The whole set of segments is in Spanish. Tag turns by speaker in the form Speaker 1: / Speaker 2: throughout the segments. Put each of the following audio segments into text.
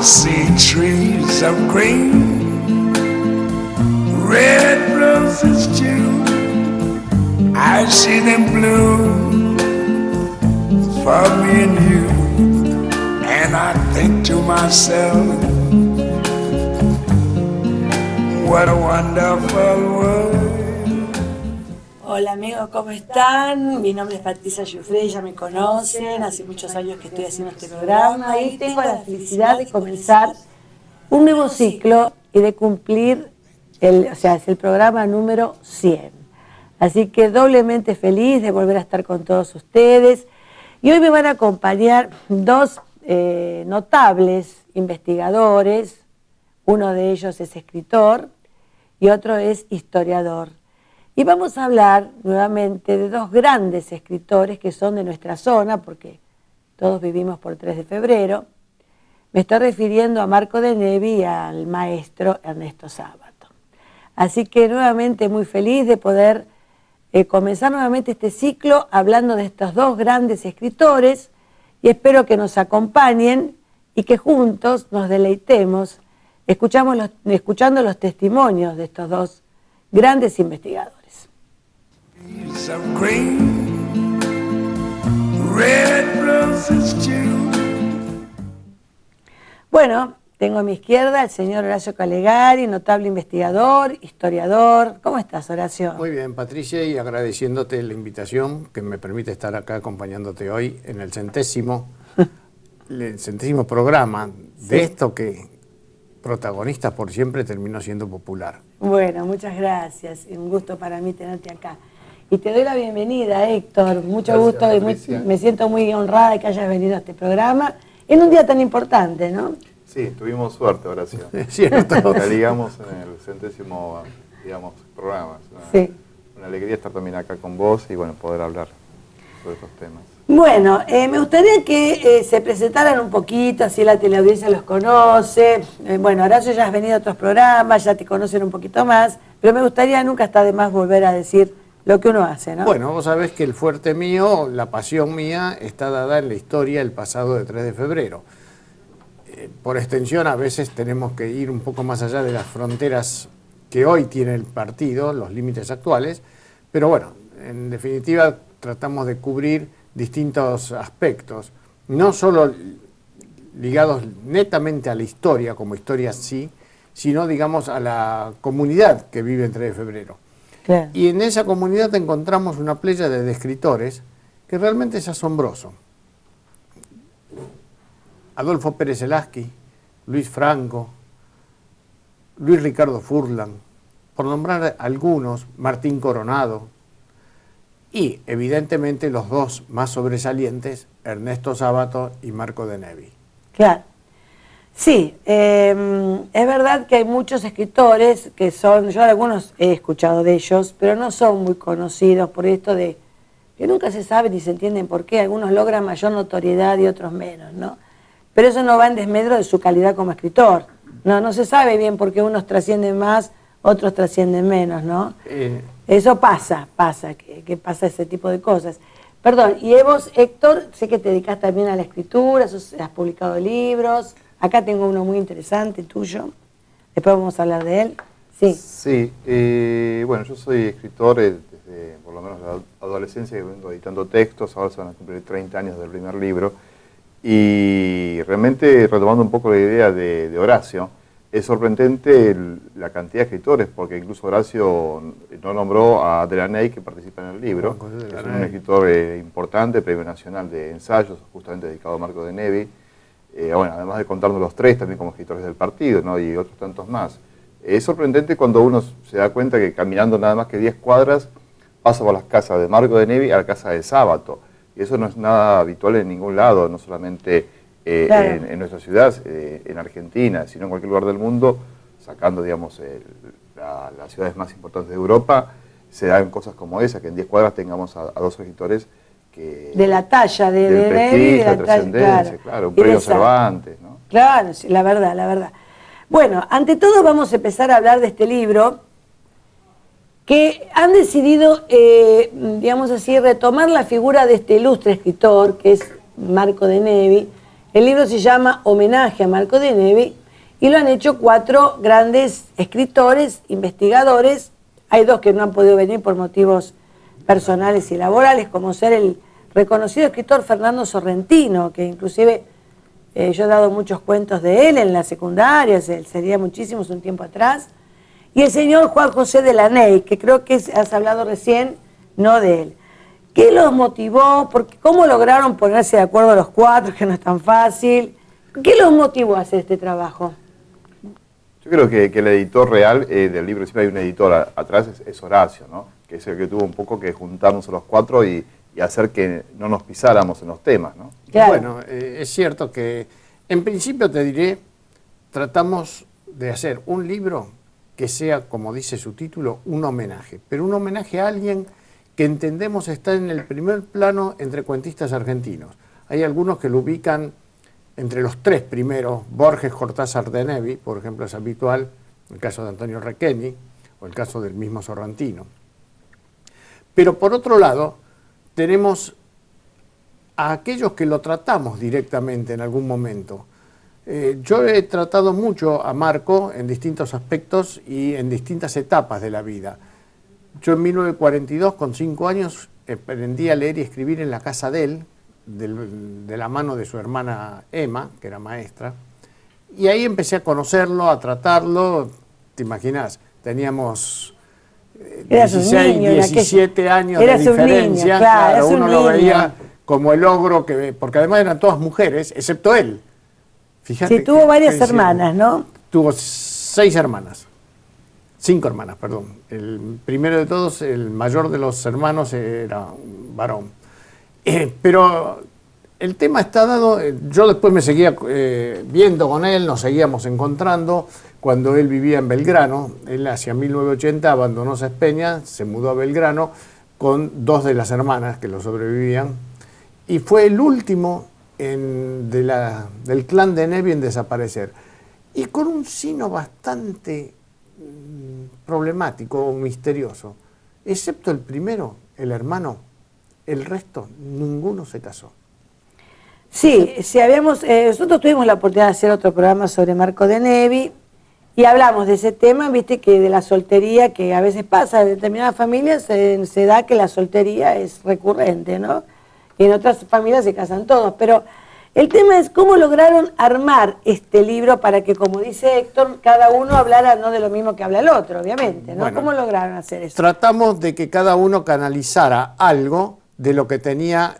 Speaker 1: see trees of green, red roses too. I see them bloom for me and you. And I think to myself, what a wonderful world.
Speaker 2: Hola amigos, ¿cómo están? Mi nombre es Patricia Giuffre, ya me conocen, hace muchos años que estoy haciendo este programa y tengo la felicidad de comenzar un nuevo ciclo y de cumplir, es el programa número 100. Así que doblemente feliz de volver a estar con todos ustedes. Y hoy me van a acompañar dos notables investigadores, uno de ellos es escritor y otro es historiador. Y vamos a hablar nuevamente de dos grandes escritores que son de nuestra zona, porque todos vivimos por 3 de febrero. Me estoy refiriendo a Marco de Nevi y al maestro Ernesto Sábato. Así que nuevamente muy feliz de poder comenzar nuevamente este ciclo hablando de estos dos grandes escritores y espero que nos acompañen y que juntos nos deleitemos escuchando los testimonios de estos dos grandes investigadores. Bueno, tengo a mi izquierda al señor Horacio Calegari, notable investigador, historiador. ¿Cómo estás, Horacio?
Speaker 3: Muy bien, Patricia, y agradeciéndote la invitación que me permite estar acá acompañándote hoy en el centésimo programa de esto que protagonista por siempre terminó siendo popular.
Speaker 2: Bueno, muchas gracias. Un gusto para mí tenerte acá. Y te doy la bienvenida, Héctor. Mucho gusto y me siento muy honrada de que hayas venido a este programa en un día tan importante, ¿no?
Speaker 4: Sí, tuvimos suerte, Horacio.
Speaker 3: Es cierto.
Speaker 4: La ligamos en el centésimo, programa. Una alegría estar también acá con vos y bueno, poder hablar sobre estos temas.
Speaker 2: Bueno, me gustaría que se presentaran un poquito, así la teleaudiencia los conoce. Bueno, Horacio, ya has venido a otros programas, ya te conocen un poquito más, pero me gustaría, nunca está de más volver a decir lo que uno hace, ¿no?
Speaker 3: Bueno, vos sabés que el fuerte mío, la pasión mía, está dada en la historia del pasado de 3 de febrero. Por extensión, a veces tenemos que ir un poco más allá de las fronteras que hoy tiene el partido, los límites actuales, pero bueno, en definitiva tratamos de cubrir distintos aspectos, no solo ligados netamente a la historia, como historia sí, sino, digamos, a la comunidad que vive en 3 de febrero.
Speaker 2: Claro.
Speaker 3: Y en esa comunidad encontramos una playa de escritores que realmente es asombroso. Adolfo Pérez Elaski, Luis Franco, Luis Ricardo Furlan, por nombrar algunos, Martín Coronado, y evidentemente los dos más sobresalientes, Ernesto Sábato y Marco de Nevi.
Speaker 2: Claro. Sí, es verdad que hay muchos escritores que son, yo algunos he escuchado de ellos, pero no son muy conocidos por esto de que nunca se sabe ni se entienden por qué, algunos logran mayor notoriedad y otros menos, ¿no? Pero eso no va en desmedro de su calidad como escritor. No se sabe bien por qué unos trascienden más, otros trascienden menos, ¿no? Eso pasa que pasa ese tipo de cosas. Perdón, y vos, Héctor, sé que te dedicás también a la escritura, has publicado libros. Acá tengo uno muy interesante, tuyo. Después vamos a hablar de él. Sí.
Speaker 4: Sí, bueno, yo soy escritor desde por lo menos la adolescencia, que vengo editando textos, ahora se van a cumplir 30 años del primer libro. Y realmente, retomando un poco la idea de Horacio, es sorprendente la cantidad de escritores, porque incluso Horacio no nombró a Delaney, que participa en el libro, que es un escritor importante, premio nacional de ensayos, justamente dedicado a Marco de Nevi. Bueno, además de contarnos los tres, también como escritores del partido, ¿no? Y otros tantos más. Es sorprendente cuando uno se da cuenta que caminando nada más que 10 cuadras pasa por las casas de Marco de Nevi a la casa de Sábato. Y eso no es nada habitual en ningún lado, no solamente claro, en nuestra ciudad, en Argentina, sino en cualquier lugar del mundo, sacando, digamos, las ciudades más importantes de Europa, se dan cosas como esa, que en 10 cuadras tengamos a dos escritores que...
Speaker 2: De la talla, de
Speaker 4: Nevi, de la trascendencia, claro, un premio Cervantes, ¿no?
Speaker 2: Claro, sí, la verdad. Bueno, ante todo vamos a empezar a hablar de este libro, que han decidido, digamos así, retomar la figura de este ilustre escritor, que es Marco de Nevi, El libro se llama Homenaje a Marco de Nevi y lo han hecho 4 grandes escritores, investigadores. Hay 2 que no han podido venir por motivos personales y laborales, como ser el reconocido escritor Fernando Sorrentino, que inclusive yo he dado muchos cuentos de él en la secundaria, sería muchísimos un tiempo atrás, y el señor Juan José de Laney, que creo que has hablado recién, no de él. ¿Qué los motivó? ¿Cómo lograron ponerse de acuerdo los 4, que no es tan fácil? ¿Qué los motivó a hacer este trabajo?
Speaker 4: Yo creo que el editor real del libro, siempre hay un editor atrás, es Horacio, ¿no? Que es el que tuvo un poco que juntarnos a los 4 y hacer que no nos pisáramos en los temas, ¿no?
Speaker 2: Claro.
Speaker 3: Bueno, es cierto que en principio te diré, tratamos de hacer un libro que sea, como dice su título, un homenaje, pero un homenaje a alguien que entendemos está en el primer plano entre cuentistas argentinos. Hay algunos que lo ubican entre los 3 primeros, Borges, Cortázar, de Nevi, por ejemplo, es habitual, el caso de Antonio Requeni, o el caso del mismo Sorrentino. Pero por otro lado, tenemos a aquellos que lo tratamos directamente en algún momento. Yo he tratado mucho a Marco en distintos aspectos y en distintas etapas de la vida. Yo en 1942, con 5 años, aprendí a leer y escribir en la casa de él, de la mano de su hermana Emma, que era maestra, y ahí empecé a conocerlo, a tratarlo. Te imaginas, teníamos 16, niño, 17 años de diferencia,
Speaker 2: niño, claro,
Speaker 3: uno lo veía como el ogro, porque además eran todas mujeres, excepto él. Fíjate,
Speaker 2: sí, tuvo varias hermanas, ¿no?
Speaker 3: Tuvo 6 hermanas. 5 hermanas, perdón. El primero de todos, el mayor de los hermanos, era un varón. Pero el tema está dado, yo después me seguía viendo con él, nos seguíamos encontrando cuando él vivía en Belgrano. Él hacia 1980 abandonó Sespeña, se mudó a Belgrano con 2 de las hermanas que lo sobrevivían y fue el último del clan de Nevi en desaparecer. Y con un sino bastante problemático o misterioso, excepto el primero, el hermano, el resto, ninguno se casó.
Speaker 2: Sí, nosotros tuvimos la oportunidad de hacer otro programa sobre Marco de Nevi y hablamos de ese tema, viste, que de la soltería, que a veces pasa en determinadas familias, se da que la soltería es recurrente, ¿no? Y en otras familias se casan todos, pero el tema es cómo lograron armar este libro para que, como dice Héctor, cada uno hablara no de lo mismo que habla el otro, obviamente, ¿no?
Speaker 3: Bueno,
Speaker 2: ¿cómo lograron hacer eso?
Speaker 3: Tratamos de que cada uno canalizara algo de lo que tenía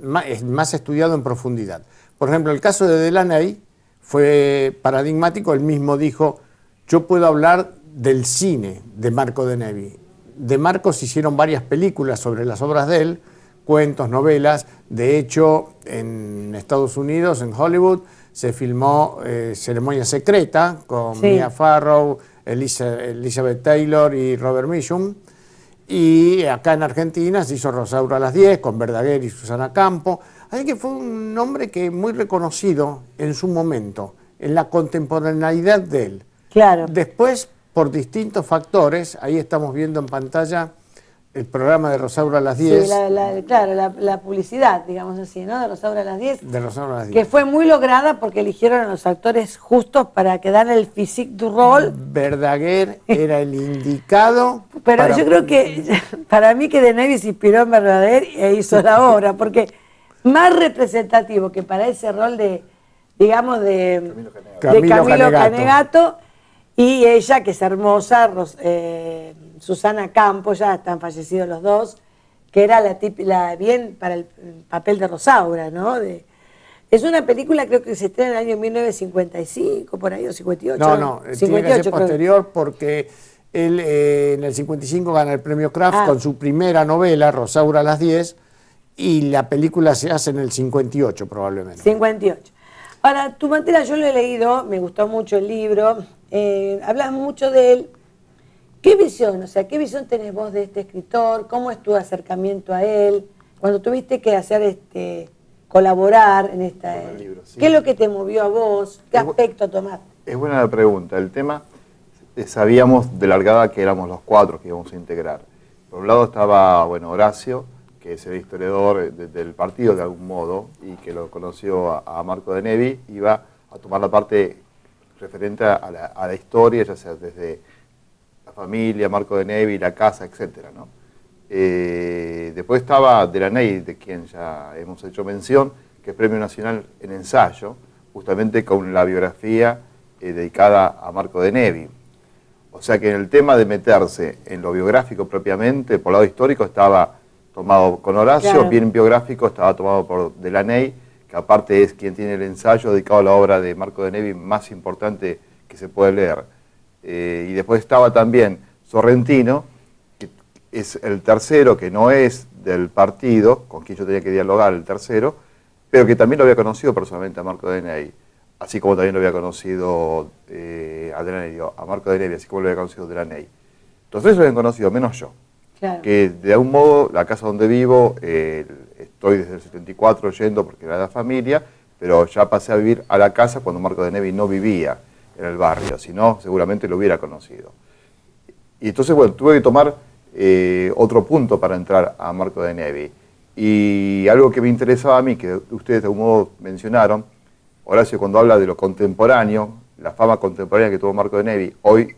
Speaker 3: más estudiado en profundidad. Por ejemplo, el caso de Delaney fue paradigmático. Él mismo dijo, yo puedo hablar del cine de Marco de Nevi. De Marco se hicieron varias películas sobre las obras de él, cuentos, novelas. De hecho, en Estados Unidos, en Hollywood, se filmó Ceremonia Secreta con Mia Farrow, Elizabeth Taylor y Robert Mitchum. Y acá en Argentina se hizo Rosaura a las 10 con Verdaguer y Susana Campo. Así que fue un hombre que muy reconocido en su momento, en la contemporaneidad de él.
Speaker 2: Claro.
Speaker 3: Después, por distintos factores, ahí estamos viendo en pantalla el programa de Rosaura a las 10.
Speaker 2: Sí, la publicidad, digamos así, ¿no? De Rosaura a las 10.
Speaker 3: De Rosaura a las 10.
Speaker 2: Que fue muy lograda porque eligieron a los actores justos para que dan el physique du rol.
Speaker 3: Verdaguer era el indicado.
Speaker 2: Pero yo creo que, para mí que de Nevi se inspiró en Verdaguer e hizo la obra, porque más representativo que para ese rol de, digamos, de Camilo Canegato, y ella, que es hermosa, Susana Campo, ya están fallecidos los dos, que era la bien para el papel de Rosaura, ¿no? Es una película, creo que se estrena en el año 1955, por ahí, o 58.
Speaker 3: No, 58, tiene que ser posterior, porque él en el 55 gana el premio Kraft con su primera novela, Rosaura a las 10, y la película se hace en el 58 probablemente.
Speaker 2: 58. Ahora, tu materia yo lo he leído, me gustó mucho el libro, hablas mucho de él. ¿Qué visión? O sea, ¿qué visión tenés vos de este escritor? ¿Cómo es tu acercamiento a él? Cuando tuviste que hacer colaborar en esta...
Speaker 4: libro, sí.
Speaker 2: ¿Qué es lo que te movió a vos? ¿Qué aspecto tomaste?
Speaker 4: Es buena la pregunta. El tema, sabíamos de largada que éramos los 4 que íbamos a integrar. Por un lado estaba, Horacio, que es el historiador del partido de algún modo, y que lo conoció a Marco de Nevi, iba a tomar la parte referente a la historia, ya sea desde la familia, Marco de Nevi, la casa, etc., ¿no? Después estaba Delaney, de quien ya hemos hecho mención, que es Premio Nacional en Ensayo, justamente con la biografía dedicada a Marco de Nevi. O sea que en el tema de meterse en lo biográfico propiamente, por lado histórico estaba tomado con Horacio,
Speaker 2: claro.
Speaker 4: Bien biográfico estaba tomado por Delaney, que aparte es quien tiene el ensayo dedicado a la obra de Marco de Nevi más importante que se puede leer. Y después estaba también Sorrentino, que es el tercero, que no es del partido, con quien yo tenía que dialogar, el tercero, pero que también lo había conocido personalmente a Marco de Nevi, así como también lo había conocido a Marco de Nevi, así como lo había conocido Delaney. Entonces lo habían conocido, menos yo.
Speaker 2: Claro.
Speaker 4: Que de algún modo, la casa donde vivo, estoy desde el 74 yendo porque era de la familia, pero ya pasé a vivir a la casa cuando Marco de Nevi no vivía en el barrio, si no, seguramente lo hubiera conocido. Y entonces, bueno, tuve que tomar otro punto para entrar a Marco de Nevi. Y algo que me interesaba a mí, que ustedes de algún modo mencionaron, Horacio cuando habla de lo contemporáneo, la fama contemporánea que tuvo Marco de Nevi, hoy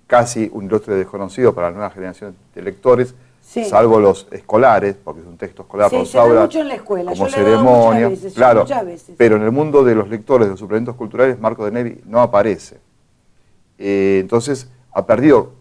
Speaker 4: casi un ilustre desconocido para la nueva generación de lectores,
Speaker 2: sí.
Speaker 4: Salvo los escolares, porque es un texto escolar,
Speaker 2: Sí,
Speaker 4: Rosaura,
Speaker 2: se da mucho en la escuela,
Speaker 4: como
Speaker 2: yo le he dado
Speaker 4: ceremonia,
Speaker 2: muchas veces,
Speaker 4: claro,
Speaker 2: muchas veces.
Speaker 4: pero en el mundo de los lectores, de los suplementos culturales, Marco de Nevi no aparece. Entonces, ha perdido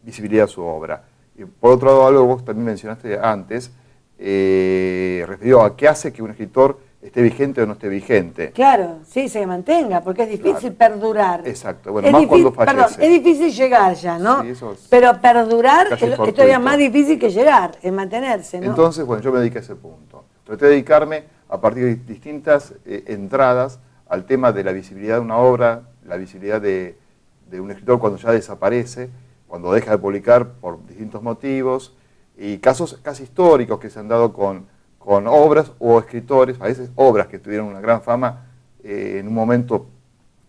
Speaker 4: visibilidad su obra. Y por otro lado, algo que vos también mencionaste antes, referido a qué hace que un escritor esté vigente o no esté vigente.
Speaker 2: Claro, sí, se mantenga, porque es difícil perdurar.
Speaker 4: Exacto, bueno, más cuando fallece.
Speaker 2: Perdón, es difícil llegar ya, ¿no?
Speaker 4: Sí, eso es
Speaker 2: pero perdurar
Speaker 4: casi
Speaker 2: es
Speaker 4: fortuito.
Speaker 2: todavía más difícil que llegar, es mantenerse, ¿no?
Speaker 4: Entonces, bueno, yo me dediqué a ese punto. Traté de dedicarme a partir de distintas entradas al tema de la visibilidad de una obra, la visibilidad de un escritor cuando ya desaparece, cuando deja de publicar por distintos motivos, y casos casi históricos que se han dado con obras o escritores, a veces obras que tuvieron una gran fama en un momento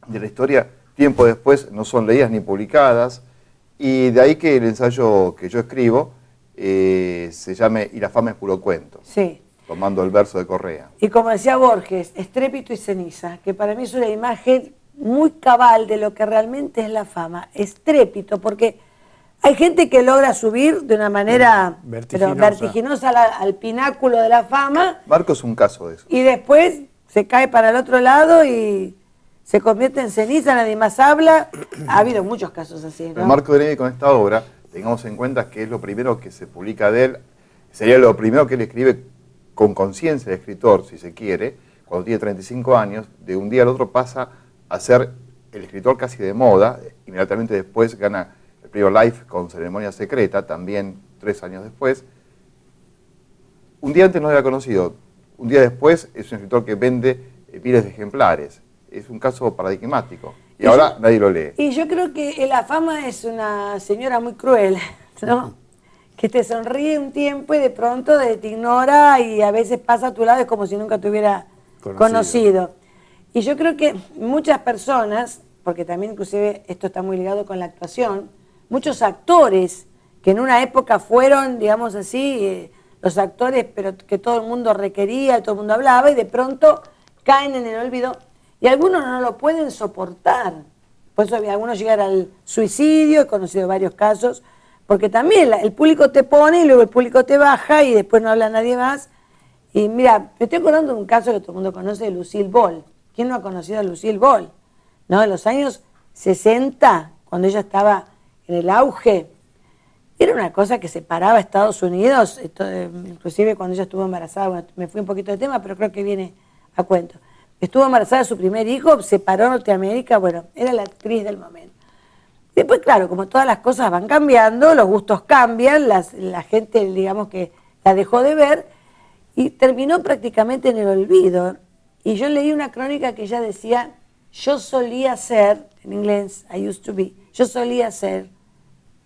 Speaker 4: de la historia, tiempo después no son leídas ni publicadas, y de ahí que el ensayo que yo escribo se llame Y la fama es puro cuento,
Speaker 2: Sí.
Speaker 4: tomando el verso de Correa.
Speaker 2: Y como decía Borges, estrépito y ceniza, que para mí es una imagen muy cabal de lo que realmente es la fama. Estrépito, porque hay gente que logra subir de una manera vertiginosa al pináculo de la fama.
Speaker 4: Marco es un caso de eso.
Speaker 2: Y después se cae para el otro lado y se convierte en ceniza, nadie más habla. Ha habido muchos casos así, ¿no?
Speaker 4: El Marco de Nevi con esta obra, tengamos en cuenta que es lo primero que se publica de él, sería lo primero que él escribe con conciencia de escritor, si se quiere, cuando tiene 35 años, de un día al otro pasa a ser el escritor casi de moda, inmediatamente después gana el premio Life con Ceremonia Secreta, también 3 años después. Un día antes no lo había conocido, un día después es un escritor que vende miles de ejemplares. Es un caso paradigmático. Y ahora nadie lo lee.
Speaker 2: Y yo creo que la fama es una señora muy cruel, ¿no? Que te sonríe un tiempo y de pronto te ignora y a veces pasa a tu lado, es como si nunca te hubiera conocido. Y yo creo que muchas personas, porque también inclusive esto está muy ligado con la actuación, muchos actores que en una época fueron, digamos así, los actores pero que todo el mundo requería, todo el mundo hablaba y de pronto caen en el olvido y algunos no lo pueden soportar. Por eso algunos llegan al suicidio, he conocido varios casos, porque también el público te pone y luego el público te baja y después no habla nadie más. Y mira, me estoy acordando de un caso que todo el mundo conoce de Lucille Ball. ¿Quién no ha conocido a Lucille Ball? ¿No? En los años 60, cuando ella estaba en el auge, era una cosa que separaba a Estados Unidos, inclusive cuando ella estuvo embarazada, bueno, me fui un poquito de tema, pero creo que viene a cuento. Estuvo embarazada de su primer hijo, separó Norteamérica, bueno, era la actriz del momento. Después, claro, como todas las cosas van cambiando, los gustos cambian, la gente, digamos que la dejó de ver y terminó prácticamente en el olvido. Y yo leí una crónica que ella decía, yo solía ser, en inglés, I used to be, yo solía ser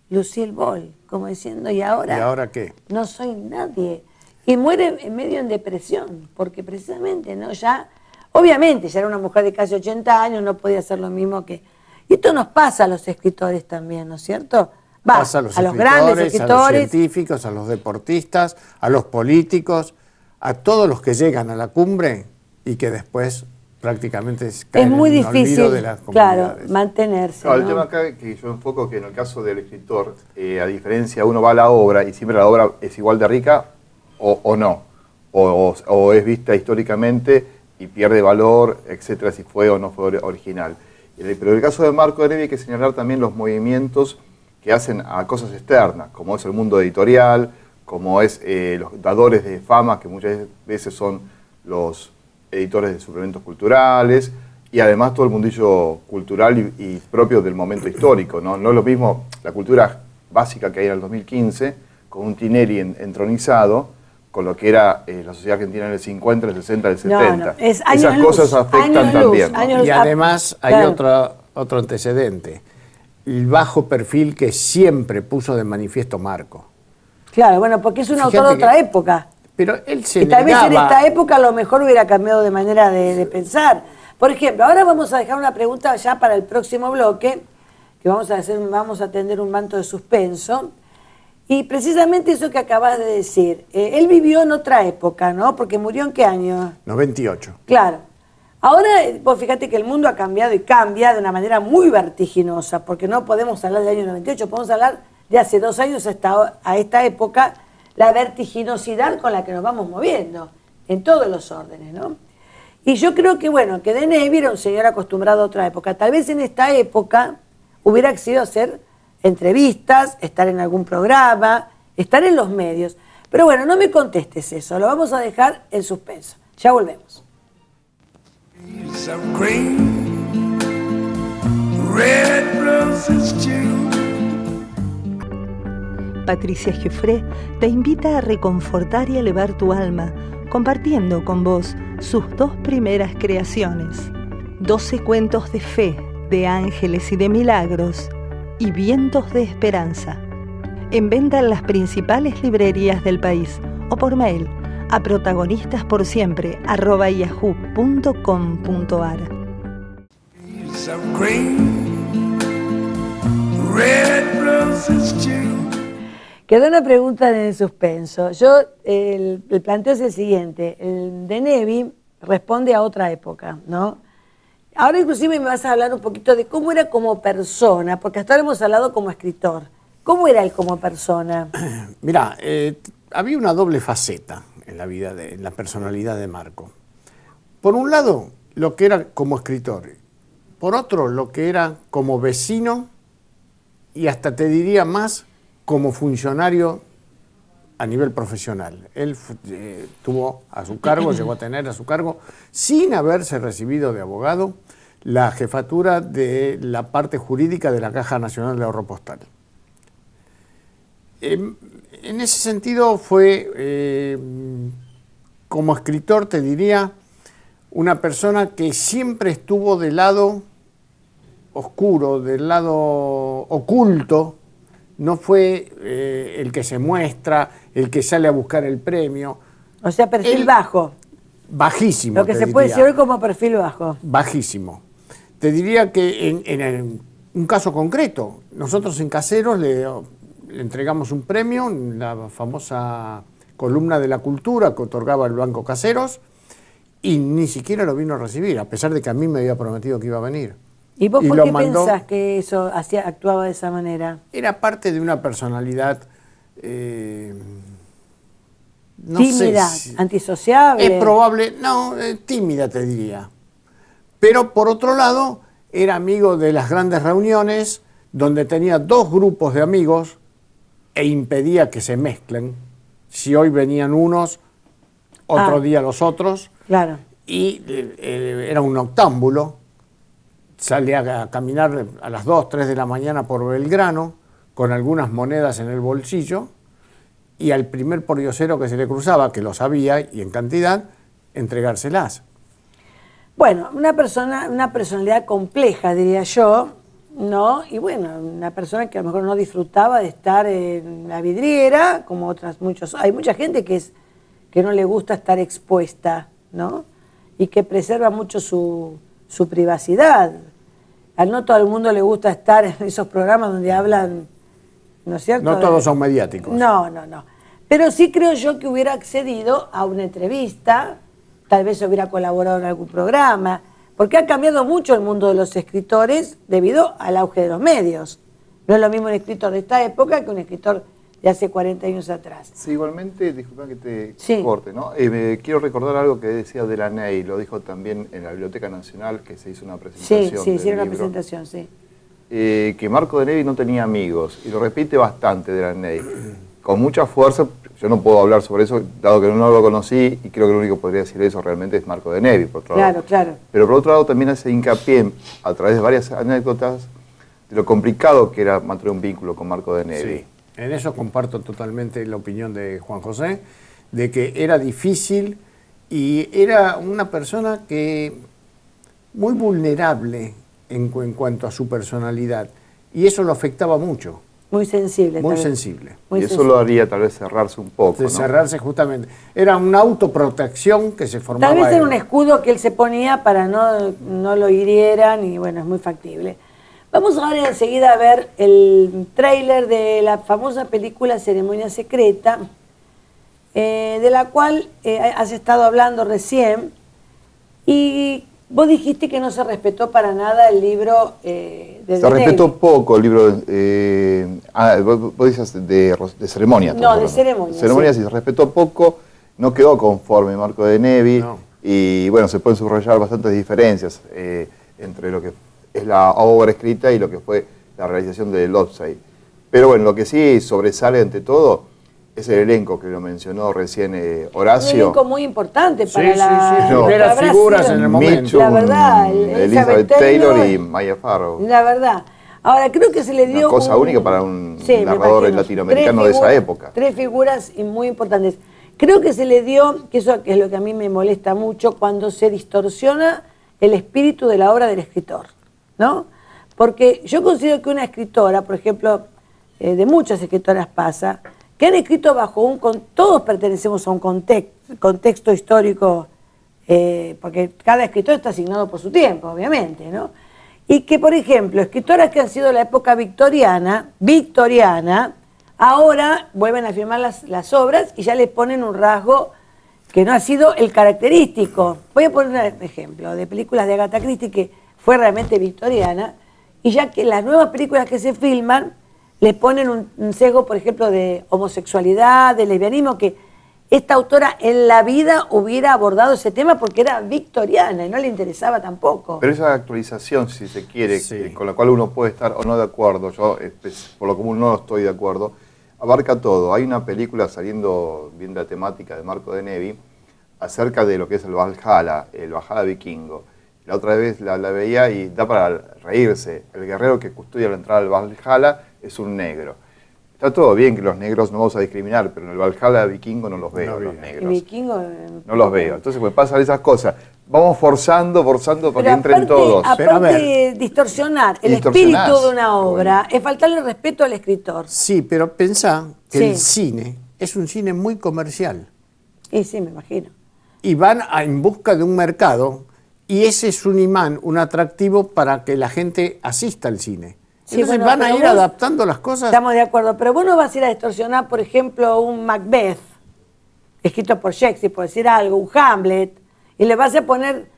Speaker 2: Lucille Ball, como diciendo, ¿y ahora
Speaker 3: qué?
Speaker 2: No soy nadie. Y muere en medio en depresión, porque precisamente, ¿no? Ya, obviamente, ya era una mujer de casi 80 años, no podía hacer lo mismo que... Y esto nos pasa a los escritores también, ¿no es cierto?
Speaker 3: Pasa a los
Speaker 2: grandes
Speaker 3: a
Speaker 2: escritores,
Speaker 3: los científicos, a los deportistas, a los políticos, a todos los que llegan a la cumbre y que después prácticamente caen
Speaker 2: es muy
Speaker 3: en el olvido
Speaker 2: difícil,
Speaker 3: de las
Speaker 2: claro,
Speaker 3: comunidades.
Speaker 2: mantenerse.
Speaker 4: No, el
Speaker 2: ¿no?
Speaker 4: tema acá que yo enfoco que en el caso del escritor, a diferencia, uno va a la obra y siempre la obra es igual de rica o no, o es vista históricamente y pierde valor, etcétera, si fue o no fue original. Pero en el caso de Marco Nevi hay que señalar también los movimientos que hacen a cosas externas, como es el mundo editorial, como es los dadores de fama, que muchas veces son los editores de suplementos culturales, y además todo el mundillo cultural y propio del momento histórico, ¿no? No es lo mismo la cultura básica que hay en el 2015, con un Tinelli entronizado, con lo que era la sociedad argentina en el 50, el 60, el 70. Esas cosas afectan también, ¿no?
Speaker 3: Y además hay otro antecedente, el bajo perfil que siempre puso de manifiesto Marco.
Speaker 2: Claro, bueno, porque es un autor de otra época.
Speaker 3: Pero él se
Speaker 2: y tal vez en
Speaker 3: negaba.
Speaker 2: esta época a lo mejor hubiera cambiado de manera de pensar. Por ejemplo, ahora vamos a dejar una pregunta ya para el próximo bloque, que vamos a tender un manto de suspenso. Y precisamente eso que acabas de decir, él vivió en otra época, ¿no? Porque murió ¿en qué año?
Speaker 3: 98.
Speaker 2: Claro. Ahora, vos fíjate que el mundo ha cambiado y cambia de una manera muy vertiginosa, porque no podemos hablar del año 98, podemos hablar de hace 2 años a esta época, la vertiginosidad con la que nos vamos moviendo, en todos los órdenes, ¿no? Y yo creo que, bueno, que Nevi era un señor acostumbrado a otra época. Tal vez en esta época hubiera sido hacer entrevistas, estar en algún programa, estar en los medios. Pero bueno, no me contestes eso, lo vamos a dejar en suspenso. Ya volvemos.
Speaker 1: Piece of green, red roses too.
Speaker 5: Patricia Giuffré te invita a reconfortar y elevar tu alma, compartiendo con vos sus 2 primeras creaciones, 12 cuentos de fe, de ángeles y de milagros, y vientos de esperanza. En venta en las principales librerías del país o por mail a protagonistasporsiempre@yahoo.com.ar.
Speaker 1: Piece of green, red roses too.
Speaker 2: Quedó una pregunta en el suspenso. Yo, el planteo es el siguiente. El de Nevi responde a otra época, ¿no? Ahora inclusive me vas a hablar un poquito de cómo era como persona, porque hasta ahora hemos hablado como escritor. ¿Cómo era él como persona?
Speaker 3: Mirá, había una doble faceta en la vida, en la personalidad de Marco. Por un lado, lo que era como escritor. Por otro, lo que era como vecino y hasta te diría más como funcionario a nivel profesional. Él tuvo a su cargo, llegó a tener a su cargo, sin haberse recibido de abogado, la jefatura de la parte jurídica de la Caja Nacional de Ahorro Postal. En ese sentido fue, como escritor te diría, una persona que siempre estuvo del lado oscuro, del lado oculto. No fue el que se muestra, el que sale a buscar el premio.
Speaker 2: O sea, perfil bajo.
Speaker 3: Bajísimo.
Speaker 2: Lo que se puede decir hoy como perfil bajo.
Speaker 3: Bajísimo. Te diría que en un caso concreto, nosotros en Caseros le entregamos un premio, la famosa columna de la cultura que otorgaba el Banco Caseros, y ni siquiera lo vino a recibir, a pesar de que a mí me había prometido que iba a venir.
Speaker 2: ¿Y vos por qué pensás que eso actuaba de esa manera? Era
Speaker 3: parte de una personalidad no
Speaker 2: tímida,
Speaker 3: sé
Speaker 2: antisociable.
Speaker 3: Es probable, no, tímida te diría. Pero por otro lado, era amigo de las grandes reuniones, donde tenía 2 grupos de amigos e impedía que se mezclen. Si hoy venían unos, otro día los otros.
Speaker 2: Claro.
Speaker 3: Y era un noctámbulo. Salía a caminar a las 2, 3 de la mañana por Belgrano, con algunas monedas en el bolsillo, y al primer pordiosero que se le cruzaba, que lo sabía y en cantidad, entregárselas.
Speaker 2: Bueno, una personalidad compleja, diría yo, ¿no? Y bueno, una persona que a lo mejor no disfrutaba de estar en la vidriera, como otras muchos. Hay mucha gente que no le gusta estar expuesta, ¿no? Y que preserva mucho su privacidad. A no todo el mundo le gusta estar en esos programas donde hablan ¿no es cierto?
Speaker 3: No todos son mediáticos.
Speaker 2: No. Pero sí creo yo que hubiera accedido a una entrevista, tal vez hubiera colaborado en algún programa, porque ha cambiado mucho el mundo de los escritores debido al auge de los medios. No es lo mismo un escritor de esta época que un escritor de hace 40 años atrás.
Speaker 4: Sí, igualmente, disculpa que te
Speaker 2: Sí.
Speaker 4: corte, ¿no? Quiero recordar algo que decía Delaney, lo dijo también en la Biblioteca Nacional, que se hizo una presentación.
Speaker 2: Sí,
Speaker 4: del
Speaker 2: hicieron una
Speaker 4: libro,
Speaker 2: presentación, sí.
Speaker 4: que Marco de Nevi no tenía amigos, y lo repite bastante Delaney, con mucha fuerza. Yo no puedo hablar sobre eso, dado que no lo conocí, y creo que el único que podría decir eso realmente es Marco de Nevi, por otro lado.
Speaker 2: Claro.
Speaker 4: Pero por otro lado también hace hincapié, a través de varias anécdotas, de lo complicado que era mantener un vínculo con Marco de Nevi.
Speaker 3: Sí, en eso comparto totalmente la opinión de Juan José, de que era difícil y era una persona que muy vulnerable en cuanto a su personalidad, y eso lo afectaba mucho,
Speaker 2: Muy sensible.
Speaker 3: muy
Speaker 2: tal vez.
Speaker 3: sensible.
Speaker 2: Muy
Speaker 4: Y eso
Speaker 2: sensible.
Speaker 4: lo haría tal vez cerrarse un poco,
Speaker 3: De
Speaker 4: ¿no?
Speaker 3: cerrarse justamente. Era una autoprotección que se formaba.
Speaker 2: Tal vez era
Speaker 3: él.
Speaker 2: un escudo que él se ponía para no lo hirieran, y bueno, es muy factible. Vamos ahora enseguida a ver el tráiler de la famosa película Ceremonia Secreta, de la cual has estado hablando recién, y vos dijiste que no se respetó para nada el libro de
Speaker 4: Se respetó
Speaker 2: Nevi.
Speaker 4: poco el libro, vos dices de ceremonia.
Speaker 2: No, de ceremonia,
Speaker 4: Ceremonia
Speaker 2: sí.
Speaker 4: sí, se respetó poco, no quedó conforme Marco de Nevi,
Speaker 3: No.
Speaker 4: y bueno, se pueden subrayar bastantes diferencias entre lo que es la obra escrita y lo que fue la realización de Loveday. Pero bueno, lo que sí sobresale ante todo es el elenco que lo mencionó recién
Speaker 2: Un
Speaker 4: Horacio.
Speaker 2: elenco muy importante
Speaker 3: Sí,
Speaker 2: para la...
Speaker 3: sí, sí,
Speaker 4: No.
Speaker 3: primeras
Speaker 2: habrá
Speaker 3: figuras
Speaker 2: sido-
Speaker 3: en el momento.
Speaker 4: Mitchum,
Speaker 2: La verdad,
Speaker 4: Elizabeth Taylor y Maya Farrow.
Speaker 2: La verdad. Ahora, creo que se le dio
Speaker 4: Una cosa única para un
Speaker 2: me
Speaker 4: narrador
Speaker 2: imagino.
Speaker 4: latinoamericano
Speaker 2: Tres
Speaker 4: de esa época.
Speaker 2: Tres figuras y muy importantes. Creo que se le dio, que eso es lo que a mí me molesta mucho, cuando se distorsiona el espíritu de la obra del escritor, ¿no? Porque yo considero que una escritora, por ejemplo, de muchas escritoras pasa, que han escrito todos pertenecemos a un contexto histórico, porque cada escritor está asignado por su tiempo, obviamente, ¿no? Y que, por ejemplo, escritoras que han sido de la época victoriana, ahora vuelven a firmar las obras y ya les ponen un rasgo que no ha sido el característico. Voy a poner un ejemplo de películas de Agatha Christie que fue realmente victoriana, y ya que las nuevas películas que se filman le ponen un sesgo, por ejemplo, de homosexualidad, de lesbianismo, que esta autora en la vida hubiera abordado ese tema porque era victoriana y no le interesaba tampoco.
Speaker 4: Pero esa actualización, si se quiere,
Speaker 3: Sí.
Speaker 4: con la cual uno puede estar o no de acuerdo, yo por lo común no estoy de acuerdo, abarca todo. Hay una película saliendo bien de la temática de Marco de Nevi acerca de lo que es el Valhalla vikingo. La otra vez la veía y da para reírse. El guerrero que custodia la entrada al Valhalla es un negro. Está todo bien que los negros no vamos a discriminar, pero en el Valhalla vikingo no los veo,
Speaker 3: No
Speaker 4: los
Speaker 3: vi.
Speaker 2: El
Speaker 4: negros.
Speaker 2: vikingo...
Speaker 4: No los veo. Entonces pues pasan esas cosas. Vamos forzando para que entren todos.
Speaker 3: Pero a
Speaker 2: Aparte
Speaker 3: ver.
Speaker 2: distorsionar el
Speaker 4: Distorsionás.
Speaker 2: espíritu de una obra es faltarle respeto al escritor.
Speaker 3: Sí, pero pensá que
Speaker 2: Sí.
Speaker 3: el cine es un cine muy comercial.
Speaker 2: Y sí, me imagino.
Speaker 3: Y van en busca de un mercado, y ese es un imán, un atractivo para que la gente asista al cine.
Speaker 2: Sí,
Speaker 3: Entonces
Speaker 2: bueno,
Speaker 3: van a
Speaker 2: pero
Speaker 3: ir
Speaker 2: vos-
Speaker 3: adaptando las cosas.
Speaker 2: Estamos de acuerdo, pero vos no vas a ir a distorsionar, por ejemplo, un Macbeth, escrito por Shakespeare, por decir algo, un Hamlet, y le vas a poner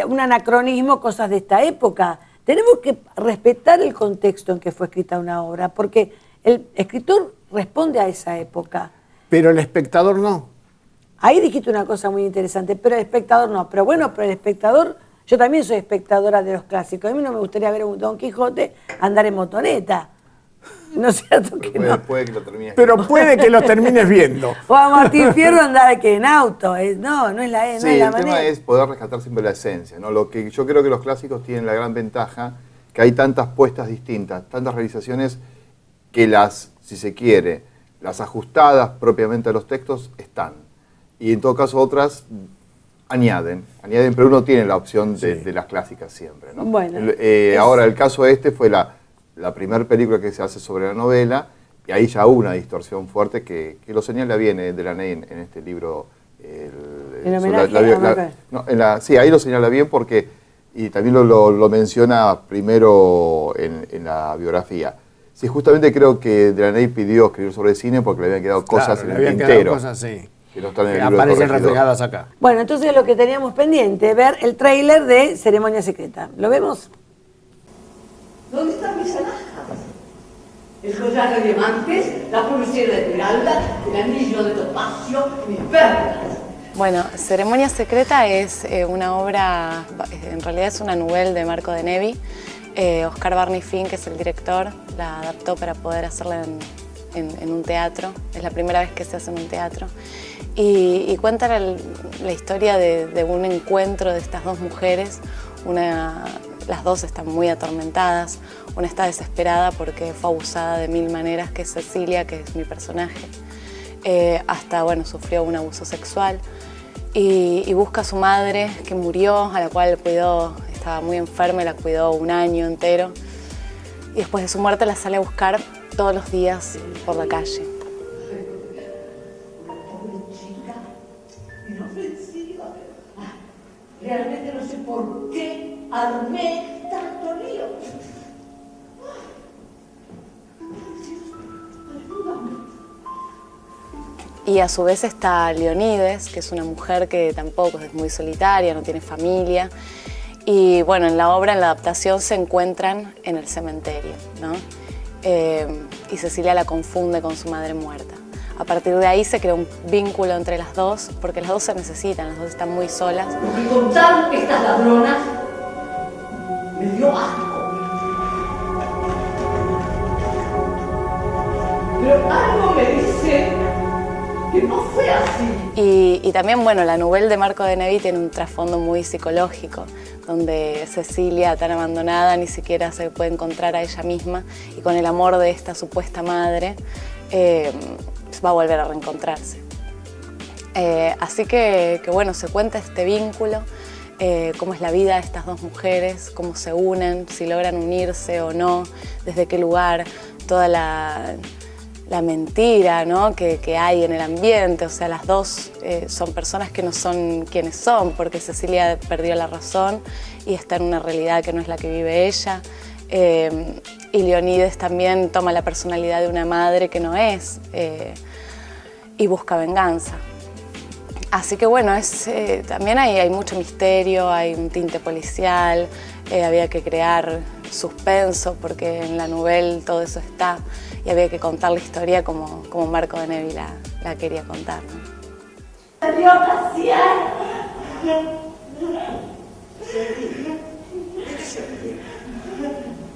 Speaker 2: un anacronismo, cosas de esta época. Tenemos que respetar el contexto en que fue escrita una obra, porque el escritor responde a esa época.
Speaker 3: Pero el espectador no.
Speaker 2: Ahí dijiste una cosa muy interesante, pero el espectador no. Pero bueno, pero el espectador, yo también soy espectadora de los clásicos. A mí no me gustaría ver a un Don Quijote andar en motoneta. ¿No es cierto que no?
Speaker 4: Puede que lo termines.
Speaker 3: Pero puede que lo termines viendo.
Speaker 2: O a Martín Fierro andar aquí en auto. No es la
Speaker 4: Sí,
Speaker 2: manera.
Speaker 4: el tema es poder rescatar siempre la esencia, ¿no? Lo que yo creo que los clásicos tienen la gran ventaja, que hay tantas puestas distintas, tantas realizaciones que las, si se quiere, las ajustadas propiamente a los textos están. Y en todo caso otras añaden, pero uno tiene la opción de las clásicas siempre, ¿no?
Speaker 2: Bueno,
Speaker 4: Ahora el caso fue la primera película que se hace sobre la novela, y ahí ya hubo una distorsión fuerte que lo señala bien Delaney en este libro.
Speaker 2: En homenaje a Macbeth.
Speaker 4: Sí, ahí lo señala bien porque, y también lo menciona primero en la biografía, Sí, justamente creo que Delaney pidió escribir sobre cine porque le habían quedado cosas en
Speaker 3: le
Speaker 4: el
Speaker 3: habían quedado
Speaker 4: tintero.
Speaker 3: cosas, sí,
Speaker 4: Que no están en el
Speaker 3: que
Speaker 4: libro del
Speaker 3: aparecen
Speaker 4: corregidor.
Speaker 3: reflejadas acá.
Speaker 2: Bueno, entonces lo que teníamos pendiente, ver el tráiler de Ceremonia Secreta. ¿Lo vemos?
Speaker 6: ¿Dónde están mis alhajas? El collar de diamantes, la pulsera de esmeralda, el anillo de topacio, mis perlas.
Speaker 7: Bueno, Ceremonia Secreta es una obra, en realidad es una novela de Marco de Nevi. Oscar Barney Fink, que es el director, la adaptó para poder hacerla en un teatro. Es la primera vez que se hace en un teatro. Y cuenta la historia de un encuentro de estas dos mujeres. Las dos están muy atormentadas. Una está desesperada porque fue abusada de 1000 maneras, que es Cecilia, que es mi personaje. Hasta, bueno, sufrió un abuso sexual. Y busca a su madre, que murió, a la cual cuidó, estaba muy enferma y la cuidó un año entero. Y después de su muerte la sale a buscar todos los días por la calle.
Speaker 6: Inofensiva. Realmente no sé por qué armé tanto lío.
Speaker 7: Y a su vez está Leonides, que es una mujer que tampoco es muy solitaria, no tiene familia. Y bueno, en la obra, en la adaptación, se encuentran en el cementerio, ¿no? Y Cecilia la confunde con su madre muerta. A partir de ahí se crea un vínculo entre las dos, porque las dos se necesitan, las dos están muy solas.
Speaker 6: Lo que contaron estas ladronas me dio asco. Pero algo me dice que no fue así.
Speaker 7: Y también, bueno, la novela de Marco de Nevi tiene un trasfondo muy psicológico, donde Cecilia, tan abandonada, ni siquiera se puede encontrar a ella misma, y con el amor de esta supuesta madre va a volver a reencontrarse. Así que bueno, se cuenta este vínculo, cómo es la vida de estas dos mujeres, cómo se unen, si logran unirse o no, desde qué lugar, toda la mentira, ¿no?, que hay en el ambiente. O sea, las dos son personas que no son quienes son, porque Cecilia perdió la razón y está en una realidad que no es la que vive ella. Y Leonides también toma la personalidad de una madre que no es, y busca venganza. Así que bueno, también hay mucho misterio, hay un tinte policial, había que crear suspenso porque en la novela todo eso está, y había que contar la historia como Marco de Nevi la quería contar, ¿no?
Speaker 6: Salió a pasear.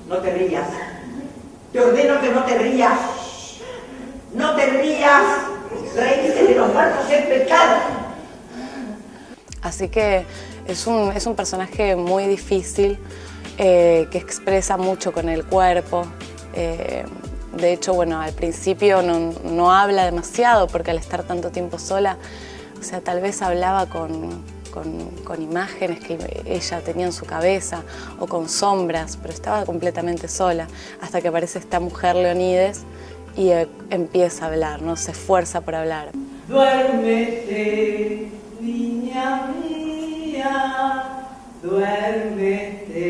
Speaker 6: No te rías. Te ordeno que no te rías. No te rías. Reírse de los muertos es pecado.
Speaker 7: Así que es un personaje muy difícil, que expresa mucho con el cuerpo. De hecho, bueno, al principio no habla demasiado, porque al estar tanto tiempo sola, o sea, tal vez hablaba con imágenes que ella tenía en su cabeza o con sombras, pero estaba completamente sola, hasta que aparece esta mujer, Leonides, y empieza a hablar, ¿no? Se esfuerza por hablar.
Speaker 6: Duérmete, niña mía, duérmete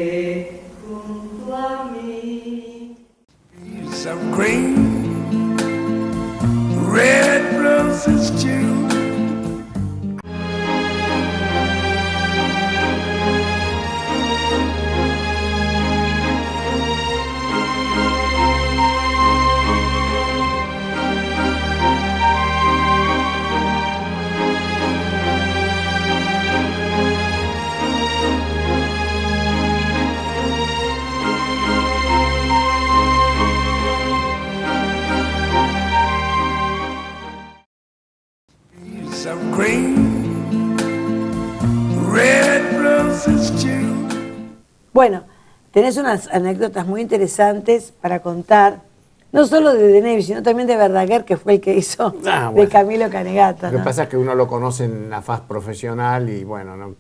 Speaker 6: junto a mí.
Speaker 1: Leaves of green, red roses too. Leaves of green, red roses too.
Speaker 2: Bueno, tenés unas anécdotas muy interesantes para contar, no solo de Nevi, sino también de Verdaguer, que fue el que hizo
Speaker 3: Bueno.
Speaker 2: de Camilo Canegata,
Speaker 3: Lo que
Speaker 2: ¿no?
Speaker 3: pasa es que uno lo conoce en la faz profesional y bueno, ¿no?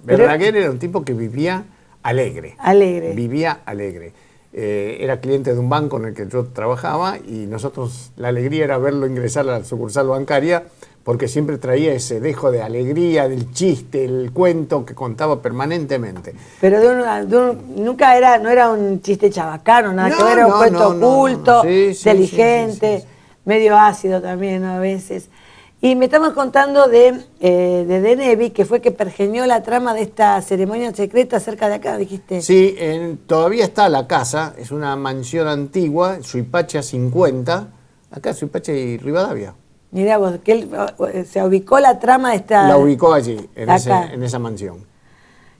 Speaker 2: Pero-
Speaker 3: Verdaguer era un tipo que vivía alegre.
Speaker 2: Alegre.
Speaker 3: Vivía alegre. Era cliente de un banco en el que yo trabajaba y nosotros, la alegría era verlo ingresar a la sucursal bancaria porque siempre traía ese dejo de alegría, del chiste, el cuento que contaba permanentemente.
Speaker 2: Pero nunca no era un chiste chabacano, nada que ver, era un cuento oculto,
Speaker 3: Sí,
Speaker 2: inteligente,
Speaker 3: sí.
Speaker 2: medio ácido también, ¿no? A veces. Y me estamos contando de Nevi, que fue que pergeñó la trama de esta ceremonia secreta cerca de acá, dijiste.
Speaker 3: Sí, todavía está la casa, es una mansión antigua, Suipacha 50, acá Suipacha y Rivadavia.
Speaker 2: Mirá vos, que él se ubicó la trama de esta...
Speaker 3: La ubicó allí, en
Speaker 2: acá.
Speaker 3: esa mansión.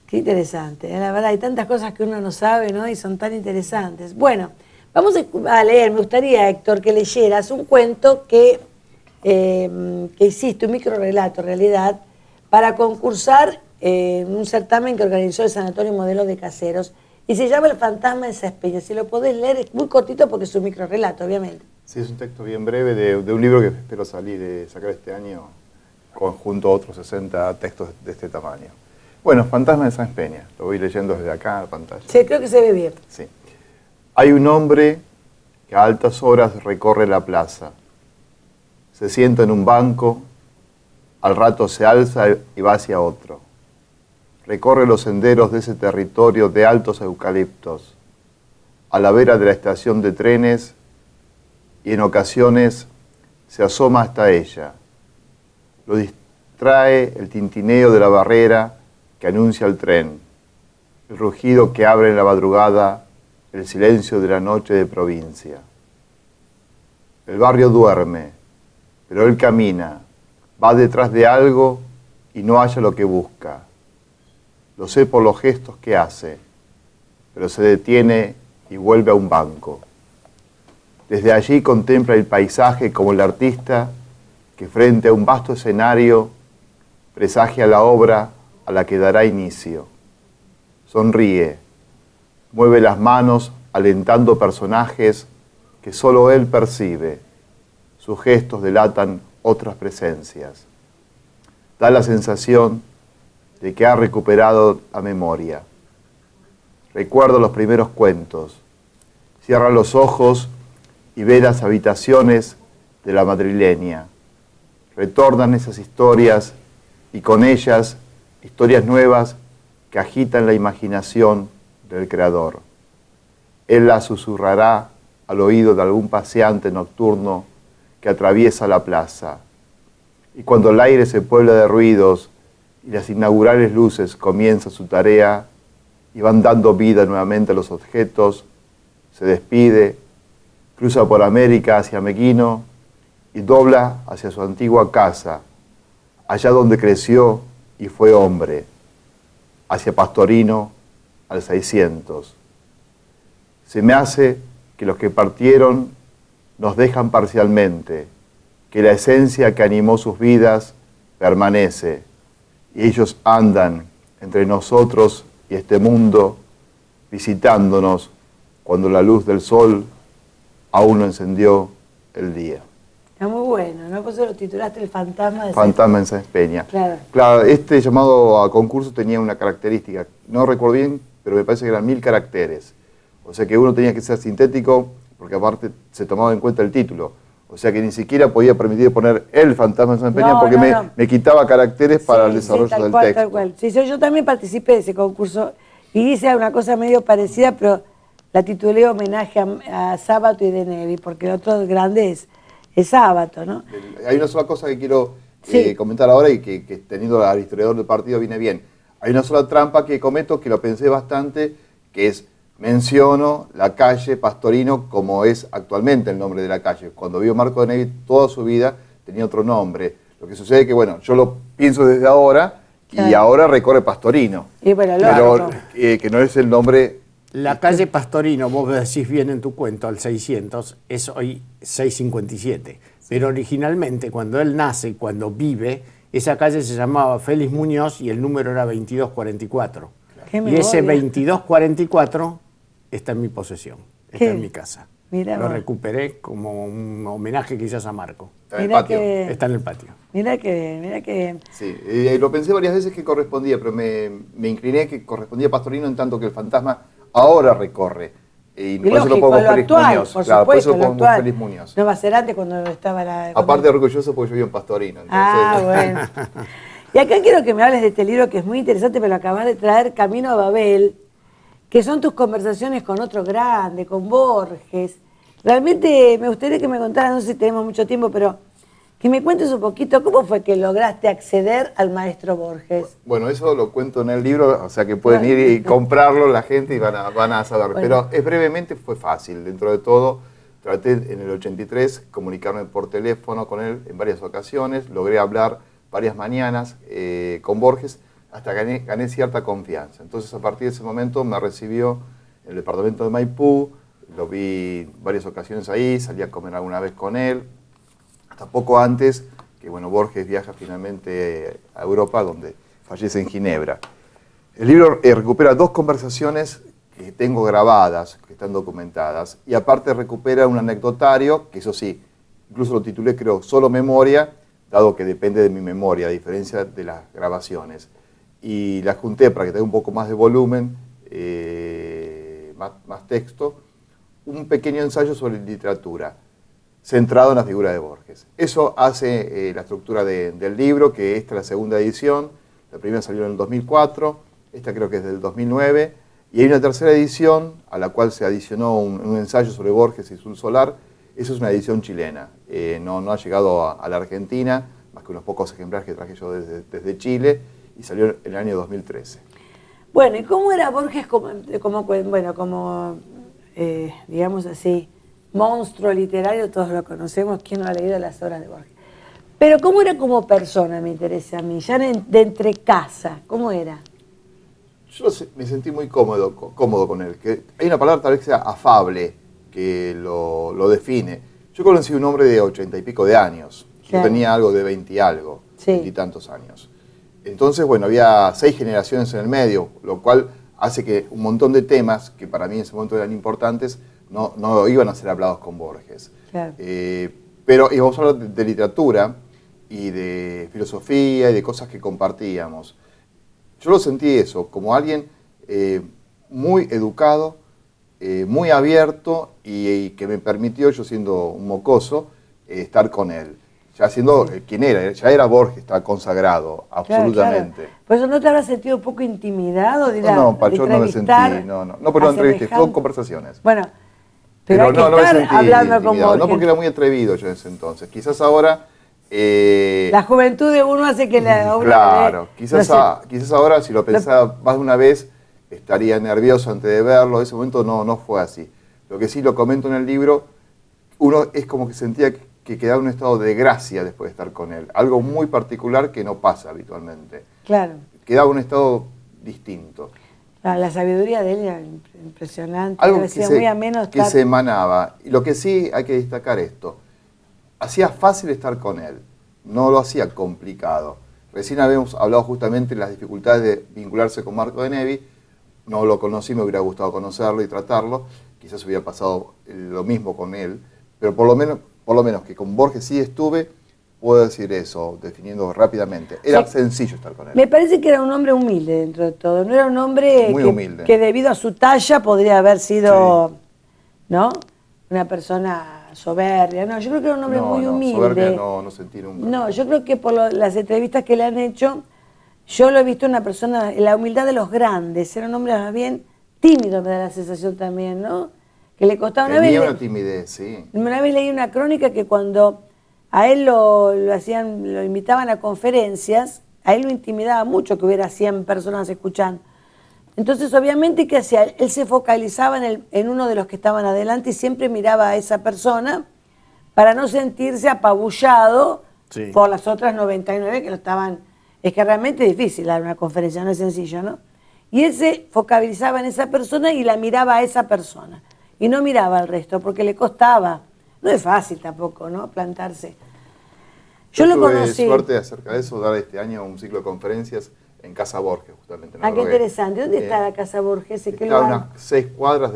Speaker 2: Qué interesante, la verdad, hay tantas cosas que uno no sabe, ¿no? Y son tan interesantes. Bueno, vamos a leer, me gustaría, Héctor, que leyeras un cuento que hiciste, un microrelato en realidad, para concursar en un certamen que organizó el Sanatorio Modelo de Caseros, y se llama El Fantasma de Saspeña. Si lo podés leer, es muy cortito porque es un microrelato, obviamente.
Speaker 4: Sí, es un texto bien breve de un libro que espero sacar este año junto a otros 60 textos de este tamaño. Bueno, Fantasma de Sáenz Peña, lo voy leyendo desde acá a la pantalla.
Speaker 2: Sí, creo que se ve bien.
Speaker 4: Sí. Hay un hombre que a altas horas recorre la plaza, se sienta en un banco, al rato se alza y va hacia otro. Recorre los senderos de ese territorio de altos eucaliptos, a la vera de la estación de trenes, y en ocasiones se asoma hasta ella. Lo distrae el tintineo de la barrera que anuncia el tren, el rugido que abre en la madrugada el silencio de la noche de provincia. El barrio duerme, pero él camina, va detrás de algo y no halla lo que busca. Lo sé por los gestos que hace, pero se detiene y vuelve a un banco. Desde allí contempla el paisaje como el artista que frente a un vasto escenario presagia la obra a la que dará inicio. Sonríe, mueve las manos alentando personajes que solo él percibe. Sus gestos delatan otras presencias. Da la sensación de que ha recuperado la memoria. Recuerda los primeros cuentos. Cierra los ojos y ve las habitaciones de la madrileña. Retornan esas historias y con ellas historias nuevas que agitan la imaginación del creador. Él las susurrará al oído de algún paseante nocturno que atraviesa la plaza. Y cuando el aire se puebla de ruidos y las inaugurales luces comienzan su tarea y van dando vida nuevamente a los objetos, se despide, cruza por América hacia Mequino y dobla hacia su antigua casa, allá donde creció y fue hombre, hacia Pastorino al 600. Se me hace que los que partieron nos dejan parcialmente, que la esencia que animó sus vidas permanece, y ellos andan entre nosotros y este mundo, visitándonos cuando la luz del sol aún no encendió el día.
Speaker 2: Está muy bueno, ¿no? Por eso lo titulaste El Fantasma de
Speaker 4: Fantasma en Sáenz Peña.
Speaker 2: Claro.
Speaker 4: Claro, este llamado a concurso tenía una característica, no recuerdo bien, pero me parece que eran 1000 caracteres. O sea que uno tenía que ser sintético, porque aparte se tomaba en cuenta el título. O sea que ni siquiera podía permitir poner El Fantasma en Sáenz Peña, porque me quitaba caracteres para el desarrollo
Speaker 2: tal
Speaker 4: del
Speaker 2: cual,
Speaker 4: texto.
Speaker 2: Tal cual. Sí, yo también participé de ese concurso y hice una cosa medio parecida, pero la titulé Homenaje a Sábato y de Nevi, porque el otro grande es Sábato, ¿no?
Speaker 4: Hay una sola cosa que quiero
Speaker 2: Sí.
Speaker 4: comentar ahora y que teniendo al historiador del partido viene bien. Hay una sola trampa que cometo, que lo pensé bastante, que es menciono la calle Pastorino como es actualmente el nombre de la calle. Cuando vio Marco de Nevi toda su vida tenía otro nombre. Lo que sucede es que, bueno, yo lo pienso desde ahora y
Speaker 2: Claro.
Speaker 4: ahora recorre Pastorino.
Speaker 2: Y bueno,
Speaker 4: Pero
Speaker 2: lógico.
Speaker 4: que no es el nombre.
Speaker 3: La calle Pastorino, vos decís bien en tu cuento, al 600, es hoy 657. Pero originalmente, cuando él nace, cuando vive, esa calle se llamaba Félix Muñoz y el número era 2244.
Speaker 2: Qué
Speaker 3: Y ese
Speaker 2: memoria.
Speaker 3: 2244 está en mi posesión, está
Speaker 2: ¿Qué?
Speaker 3: en mi casa.
Speaker 2: Mirá
Speaker 3: Lo
Speaker 2: vos.
Speaker 3: recuperé como un homenaje que hice a Marco.
Speaker 4: Está en el
Speaker 2: Mirá
Speaker 4: patio.
Speaker 2: que-
Speaker 3: Está en el patio.
Speaker 2: Mirá que bien, mirá que bien.
Speaker 4: Sí, lo pensé varias veces que correspondía, pero me incliné que correspondía a Pastorino en tanto que el fantasma ahora recorre
Speaker 2: Y
Speaker 4: por eso
Speaker 2: lógico,
Speaker 4: lo pongo
Speaker 2: lo
Speaker 4: Félix
Speaker 2: actual,
Speaker 4: Muñoz.
Speaker 2: por
Speaker 4: Claro, por eso
Speaker 2: supuesto,
Speaker 4: lo
Speaker 2: lo
Speaker 4: pongo
Speaker 2: actual.
Speaker 4: Félix Muñoz.
Speaker 2: No va a ser antes cuando estaba la...
Speaker 4: Aparte orgulloso porque yo vivo en Pastorino. Entonces,
Speaker 2: Ah, bueno. Y acá quiero que me hables de este libro que es muy interesante, pero lo acabas de traer, Camino a Babel, que son tus conversaciones con otro grande, con Borges. Realmente me gustaría que me contaras, no sé si tenemos mucho tiempo, pero que me cuentes un poquito cómo fue que lograste acceder al maestro Borges.
Speaker 4: Bueno, eso lo cuento en el libro, o sea que pueden ir y comprarlo la gente y van a saber.
Speaker 2: Bueno.
Speaker 4: Pero brevemente fue fácil, dentro de todo. Traté en el 83 comunicarme por teléfono con él en varias ocasiones, logré hablar varias mañanas con Borges, hasta gané cierta confianza. Entonces a partir de ese momento me recibió en el departamento de Maipú, lo vi varias ocasiones ahí, salí a comer alguna vez con él, hasta poco antes que bueno, Borges viaja finalmente a Europa, donde fallece en Ginebra. El libro recupera 2 conversaciones que tengo grabadas, que están documentadas, y aparte recupera un anecdotario, que eso sí, incluso lo titulé creo Solo Memoria, dado que depende de mi memoria, a diferencia de las grabaciones. Y las junté para que tenga un poco más de volumen, más texto, un pequeño ensayo sobre literatura, centrado en la figura de Borges. Eso hace la estructura del libro, que esta es la segunda edición, la primera salió en el 2004, esta creo que es del 2009, y hay una tercera edición a la cual se adicionó un ensayo sobre Borges y Sul Solar. Eso es una edición chilena, no ha llegado a la Argentina, más que unos pocos ejemplares que traje yo desde Chile, y salió en el año 2013.
Speaker 2: Bueno, ¿y cómo era Borges digamos así, monstruo literario? Todos lo conocemos, ¿quién no ha leído las obras de Borges? Pero ¿cómo era como persona, me interesa a mí? Ya de entre casa, ¿cómo era?
Speaker 4: Yo me sentí muy cómodo con él. Que hay una palabra tal vez que sea afable, que lo define. Yo conocí un hombre de 80 y pico de años. Yo tenía algo de 20 y algo, 20 y tantos años. Entonces, bueno, había 6 generaciones en el medio, lo cual hace que un montón de temas, que para mí en ese momento eran importantes, no iban a ser hablados con Borges.
Speaker 2: Claro.
Speaker 4: Pero íbamos a hablar de literatura y de filosofía y de cosas que compartíamos. Yo lo sentí eso, como alguien muy educado, muy abierto y que me permitió, yo siendo un mocoso, estar con él. Ya siendo quien era, ya era Borges, estaba consagrado, absolutamente.
Speaker 2: Claro. ¿Por eso no te habrás sentido un poco intimidado?
Speaker 4: Yo no me sentí, no, pero no entrevisté, fueron conversaciones.
Speaker 2: Bueno, pero hay que
Speaker 4: no
Speaker 2: estar
Speaker 4: me sentí
Speaker 2: hablando con
Speaker 4: intimidado,
Speaker 2: Borges.
Speaker 4: no porque era muy atrevido yo en ese entonces. Quizás ahora...
Speaker 2: la juventud de uno hace que la...
Speaker 4: Claro, quizás ahora si lo pensaba más de una vez estaría nervioso antes de verlo. En ese momento no fue así. Lo que sí lo comento en el libro, uno es como que sentía que quedaba en un estado de gracia después de estar con él. Algo muy particular que no pasa habitualmente.
Speaker 2: Claro.
Speaker 4: Quedaba en un estado distinto.
Speaker 2: La sabiduría de él era impresionante.
Speaker 4: Algo
Speaker 2: muy ameno
Speaker 4: que se emanaba. Y lo que sí hay que destacar esto. Hacía fácil estar con él, no lo hacía complicado. Recién habíamos hablado justamente de las dificultades de vincularse con Marco de Nevi. No lo conocí, me hubiera gustado conocerlo y tratarlo. Quizás hubiera pasado lo mismo con él, pero por lo menos que con Borges sí estuve, puedo decir eso, definiendo rápidamente. Era sencillo estar con él.
Speaker 2: Me parece que era un hombre humilde dentro de todo. No era un hombre
Speaker 4: muy humilde,
Speaker 2: que debido a su talla podría haber sido, ¿no?, una persona soberbia. No, yo creo que era un hombre muy humilde.
Speaker 4: Soberbia no sentí nunca.
Speaker 2: No, yo creo que por las entrevistas que le han hecho, yo lo he visto una persona, la humildad de los grandes. Era un hombre más bien tímido, me da la sensación también, ¿no? Que le costaba
Speaker 4: Tenía una timidez, sí.
Speaker 2: Una vez leí una crónica que cuando a él lo invitaban a conferencias, a él lo intimidaba mucho que hubiera 100 personas escuchando. Entonces, obviamente, ¿qué hacía? Él se focalizaba en uno de los que estaban adelante y siempre miraba a esa persona para no sentirse apabullado por las otras 99 que lo estaban... Es que realmente es difícil dar una conferencia, no es sencillo, ¿no? Y él se focalizaba en esa persona y la miraba a esa persona. Y no miraba al resto, porque le costaba. No es fácil tampoco, ¿no?, plantarse. Yo lo conocí.
Speaker 4: Tuve suerte acerca de eso, dar este año un ciclo de conferencias en Casa Borges, justamente.
Speaker 2: Qué interesante. ¿Dónde está la Casa Borges?
Speaker 4: Está a unas 6 cuadras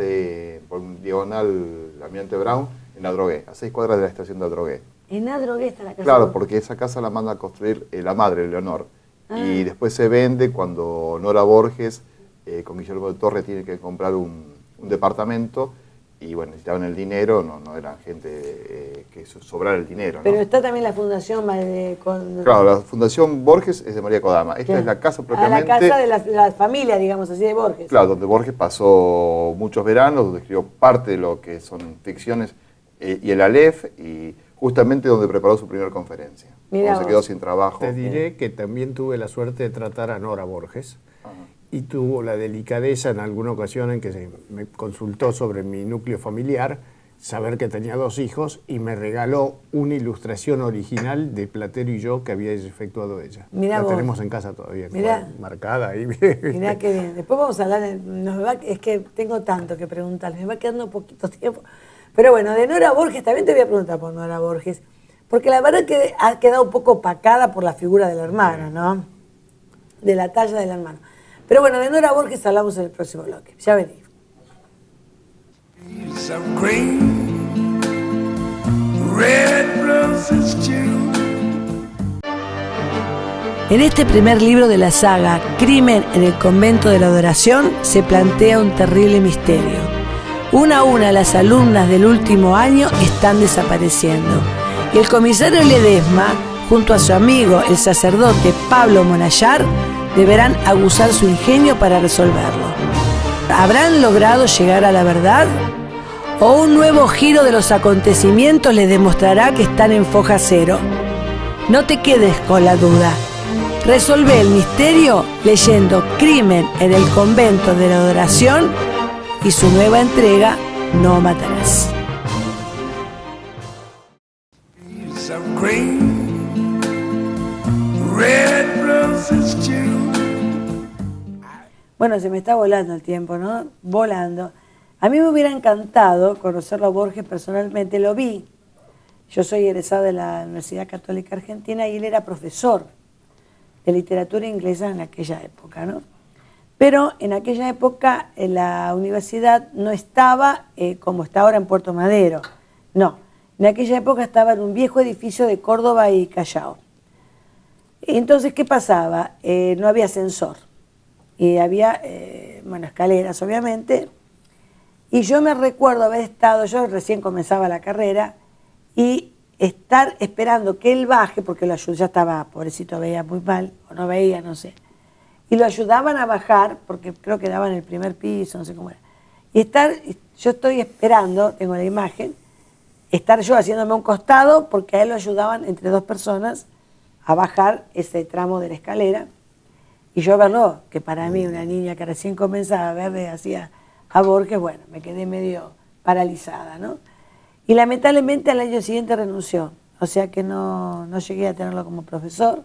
Speaker 4: por un diagonal Almirante Brown, en Adrogué, a 6 cuadras de la estación de Adrogué.
Speaker 2: En Adrogué está la Casa
Speaker 4: Claro,
Speaker 2: Borges.
Speaker 4: porque esa casa la manda a construir la madre, Leonor. Y después se vende cuando Nora Borges, con Guillermo de Torre, tiene que comprar un departamento y bueno, necesitaban el dinero, no eran gente que sobrara el dinero, ¿no?
Speaker 2: Pero está también la fundación
Speaker 4: Claro, la Fundación Borges es de María Kodama. Esta es la casa propiamente...
Speaker 2: la casa de la familia, digamos así, de Borges.
Speaker 4: Claro, donde Borges pasó muchos veranos, donde escribió parte de lo que son ficciones y el Aleph, y justamente donde preparó su primera conferencia.
Speaker 2: Mirá
Speaker 4: Cuando se quedó
Speaker 2: vos.
Speaker 4: sin trabajo.
Speaker 3: Te diré que también tuve la suerte de tratar a Nora Borges y tuvo la delicadeza en alguna ocasión en que me consultó sobre mi núcleo familiar, saber que tenía 2 hijos y me regaló una ilustración original de Platero y yo que había efectuado ella.
Speaker 2: Mirá
Speaker 3: la
Speaker 2: vos.
Speaker 3: tenemos en casa todavía,
Speaker 2: Mirá.
Speaker 3: marcada ahí.
Speaker 2: Mirá qué bien. Después vamos a hablar, es que tengo tanto que preguntar, me va quedando poquito tiempo. Pero bueno, de Nora Borges, también te voy a preguntar por Nora Borges, porque la verdad que ha quedado un poco opacada por la figura del hermano, ¿no? De la talla del hermano. Pero bueno, de Nora Borges hablamos en el próximo bloque. Ya venimos.
Speaker 1: Piece of green, red roses too.
Speaker 2: En este primer libro de la saga, Crimen en el convento de la adoración, se plantea un terrible misterio. Una a una las alumnas del último año están desapareciendo. Y el comisario Ledesma, junto a su amigo, el sacerdote Pablo Monallar, deberán aguzar su ingenio para resolverlo. ¿Habrán logrado llegar a la verdad? ¿O un nuevo giro de los acontecimientos les demostrará que están en foja cero? No te quedes con la duda. Resolve el misterio leyendo Crimen en el convento de la adoración y su nueva entrega, No matarás.
Speaker 1: Piece of green, red roses too.
Speaker 2: Bueno, se me está volando el tiempo, ¿no? Volando. A mí me hubiera encantado conocerlo a Borges personalmente, lo vi. Yo soy egresado de la Universidad Católica Argentina y él era profesor de literatura inglesa en aquella época, ¿no? Pero en aquella época la universidad no estaba como está ahora en Puerto Madero, no. En aquella época estaba en un viejo edificio de Córdoba y Callao. Entonces, ¿qué pasaba? No había ascensor y había, escaleras obviamente, y yo me recuerdo haber estado, yo recién comenzaba la carrera, y estar esperando que él baje, porque lo ayudó, ya estaba, pobrecito, veía muy mal, o no veía, no sé, y lo ayudaban a bajar, porque creo que daban el primer piso, no sé cómo era, y yo estoy esperando, tengo la imagen, estar yo haciéndome un costado, porque a él lo ayudaban entre 2 personas a bajar ese tramo de la escalera, y yo verlo, que para mí, una niña que recién comenzaba a ver, hacía a Borges, bueno, me quedé medio paralizada, ¿no? Y lamentablemente al año siguiente renunció, o sea que no llegué a tenerlo como profesor.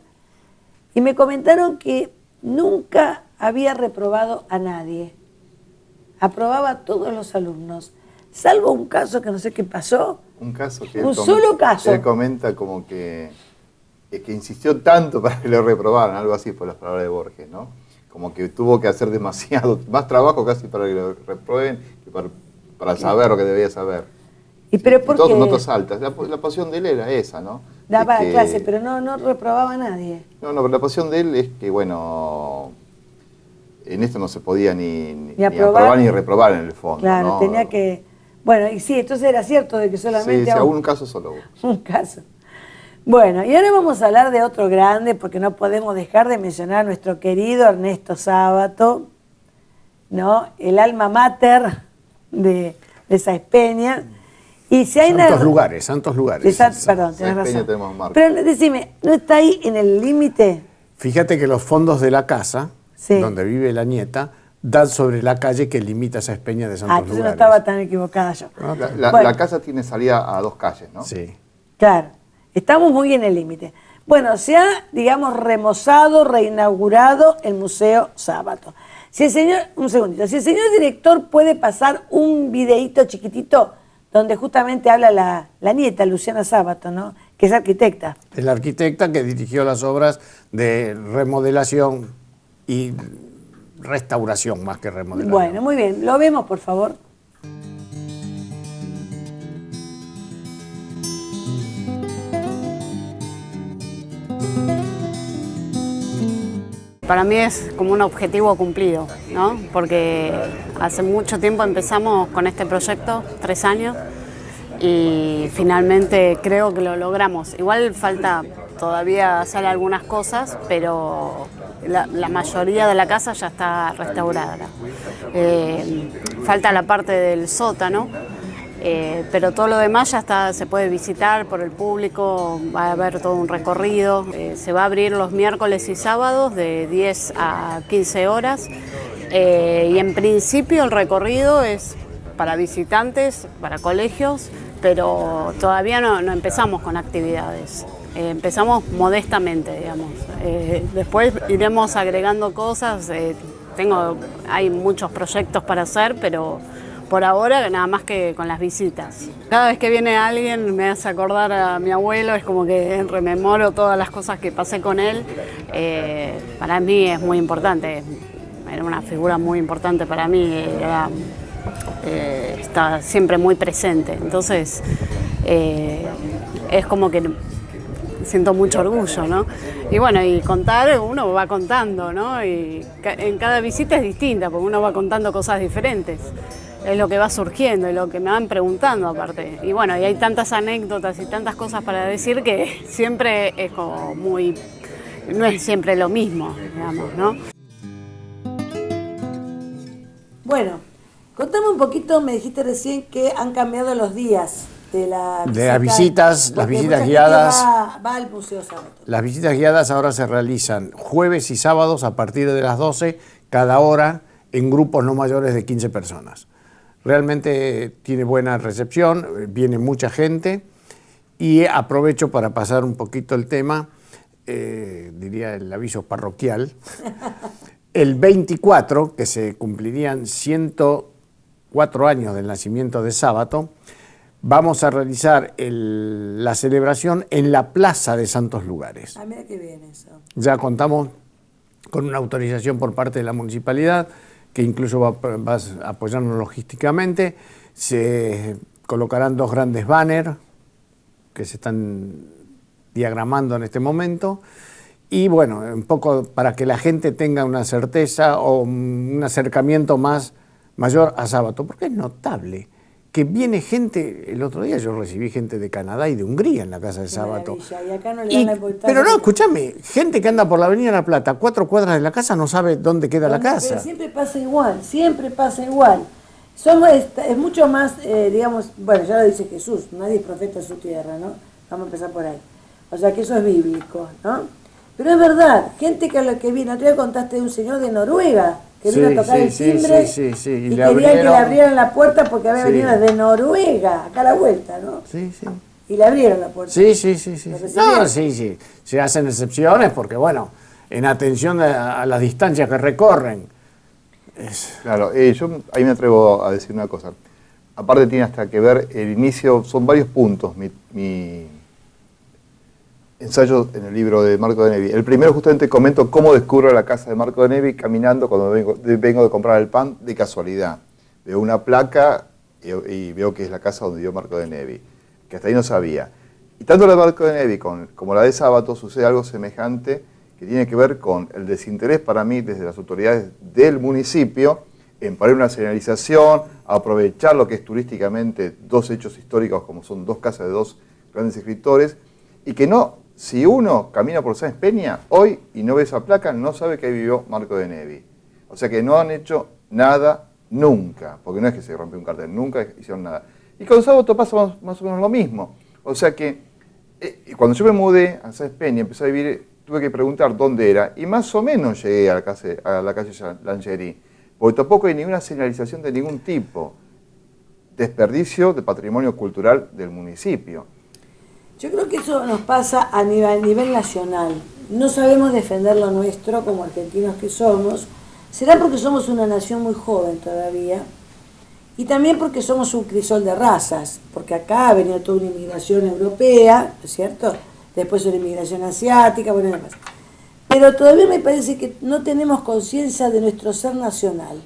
Speaker 2: Y me comentaron que nunca había reprobado a nadie, aprobaba a todos los alumnos, salvo un caso que no sé qué pasó.
Speaker 4: Un caso que
Speaker 2: un solo caso.
Speaker 4: Él comenta como que insistió tanto para que lo reprobaran, algo así por las palabras de Borges, ¿no? Como que tuvo que hacer demasiado, más trabajo casi para que lo reprueben que para saber lo que debía saber.
Speaker 2: ¿Y pero por
Speaker 4: todos
Speaker 2: qué?
Speaker 4: notas altas. La pasión de él era esa, ¿no?
Speaker 2: Daba clase, pero no reprobaba a nadie.
Speaker 4: No, pero la pasión de él es que, bueno, en esto no se podía ni aprobar ni reprobar en el fondo.
Speaker 2: Claro,
Speaker 4: ¿no?
Speaker 2: tenía que... Bueno, y sí, entonces era cierto de que solamente...
Speaker 4: Sí, un caso solo hubo.
Speaker 2: Un caso. Bueno, y ahora vamos a hablar de otro grande, porque no podemos dejar de mencionar a nuestro querido Ernesto Sábato, ¿no? El alma mater de Sáenz Peña. Y si hay
Speaker 3: santos lugares.
Speaker 2: Perdón, tenés razón. Pero decime, ¿no está ahí en el límite?
Speaker 3: Fíjate que los fondos de la casa,
Speaker 2: sí,
Speaker 3: donde vive la nieta, dan sobre la calle que limita Sáenz Peña de Santos
Speaker 2: entonces
Speaker 3: Lugares.
Speaker 2: no estaba tan equivocada yo.
Speaker 4: La casa tiene salida a 2 calles, ¿no?
Speaker 3: Sí.
Speaker 2: Claro, estamos muy en el límite. Bueno, se ha, digamos, remozado, reinaugurado el Museo Sábato. Si el señor, un segundito, si el señor director puede pasar un videíto chiquitito donde justamente habla la nieta, Luciana Sábato, ¿no? Que es arquitecta.
Speaker 3: Es la arquitecta que dirigió las obras de remodelación y restauración más que remodelación.
Speaker 2: Bueno, muy bien. Lo vemos, por favor.
Speaker 8: Para mí es como un objetivo cumplido, ¿no? Porque hace mucho tiempo empezamos con este proyecto, 3 años, y finalmente creo que lo logramos. Igual falta todavía hacer algunas cosas, pero la mayoría de la casa ya está restaurada. Falta la parte del sótano, pero todo lo demás ya está, se puede visitar por el público, va a haber todo un recorrido. Se va a abrir los miércoles y sábados de 10 a 15 horas y en principio el recorrido es para visitantes, para colegios, pero todavía no empezamos con actividades. Empezamos modestamente, digamos. Después iremos agregando cosas. Hay muchos proyectos para hacer, pero por ahora nada más que con las visitas. Cada vez que viene alguien me hace acordar a mi abuelo, es como que rememoro todas las cosas que pasé con él. Para mí es muy importante, era una figura muy importante para mí, está siempre muy presente. Entonces es como que siento mucho orgullo, ¿no? Y bueno, y contar, uno va contando, ¿no? Y en cada visita es distinta, porque uno va contando cosas diferentes. Es lo que va surgiendo, es lo que me van preguntando aparte. Y bueno, y hay tantas anécdotas y tantas cosas para decir que siempre es como no es siempre lo mismo, digamos, ¿no?
Speaker 2: Bueno, contame un poquito, me dijiste recién que han cambiado los días de las visitas
Speaker 3: guiadas.
Speaker 2: Va al Museo Sábato.
Speaker 3: Las visitas guiadas ahora se realizan jueves y sábados a partir de las 12, cada hora, en grupos no mayores de 15 personas. Realmente tiene buena recepción, viene mucha gente y aprovecho para pasar un poquito el tema, diría el aviso parroquial. El 24, que se cumplirían 104 años del nacimiento de Sábato, vamos a realizar la celebración en la Plaza de Santos Lugares.
Speaker 2: Ah, mira qué bien eso.
Speaker 3: Ya contamos con una autorización por parte de la municipalidad, que incluso va a apoyarnos logísticamente. Se colocarán 2 grandes banners que se están diagramando en este momento. Y bueno, un poco para que la gente tenga una certeza o un acercamiento mayor a Sábato, porque es notable que viene gente. El otro día yo recibí gente de Canadá y de Hungría en la casa de Sábato.
Speaker 2: Y acá no le dan la importancia.
Speaker 3: Pero no, escúchame, gente que anda por la Avenida La Plata, 4 cuadras de la casa, no sabe dónde queda la casa.
Speaker 2: Pero siempre pasa igual, siempre pasa igual. Es mucho más, digamos, bueno, ya lo dice Jesús, nadie es profeta en su tierra, ¿no? Vamos a empezar por ahí. O sea que eso es bíblico, ¿no? Pero es verdad, gente que viene, otro día contaste de un señor de Noruega, que vino a tocar el timbre y quería que le abrieran la puerta porque había venido desde Noruega, acá a la vuelta, ¿no?
Speaker 3: Sí, sí.
Speaker 2: Y le abrieron la puerta.
Speaker 3: Sí. No, sí. Se hacen excepciones porque, bueno, en atención a las distancias que recorren.
Speaker 4: Claro, yo ahí me atrevo a decir una cosa. Aparte tiene hasta que ver el inicio, son varios puntos mi ensayo en el libro de Marco de Nevi. El primero justamente comento cómo descubro la casa de Marco de Nevi caminando cuando vengo de comprar el pan de casualidad. Veo una placa y veo que es la casa donde vivió Marco de Nevi, que hasta ahí no sabía. Y tanto la de Marco de Nevi como la de Sábato sucede algo semejante que tiene que ver con el desinterés para mí desde las autoridades del municipio en poner una señalización, aprovechar lo que es turísticamente 2 hechos históricos como son 2 casas de 2 grandes escritores y que no. Si uno camina por Sáenz Peña hoy y no ve esa placa, no sabe que ahí vivió Marco de Nevi. O sea que no han hecho nada nunca, porque no es que se rompió un cartel, nunca hicieron nada. Y con Sábato pasa más o menos lo mismo. O sea que cuando yo me mudé a Sáenz Peña, empecé a vivir, tuve que preguntar dónde era, y más o menos llegué a la calle Langerí, porque tampoco hay ninguna señalización de ningún tipo. Desperdicio de patrimonio cultural del municipio.
Speaker 2: Yo creo que eso nos pasa a nivel nacional. No sabemos defender lo nuestro como argentinos que somos. Será porque somos una nación muy joven todavía y también porque somos un crisol de razas, porque acá ha venido toda una inmigración europea, ¿no es cierto? Después una inmigración asiática, bueno, demás. Pero todavía me parece que no tenemos conciencia de nuestro ser nacional.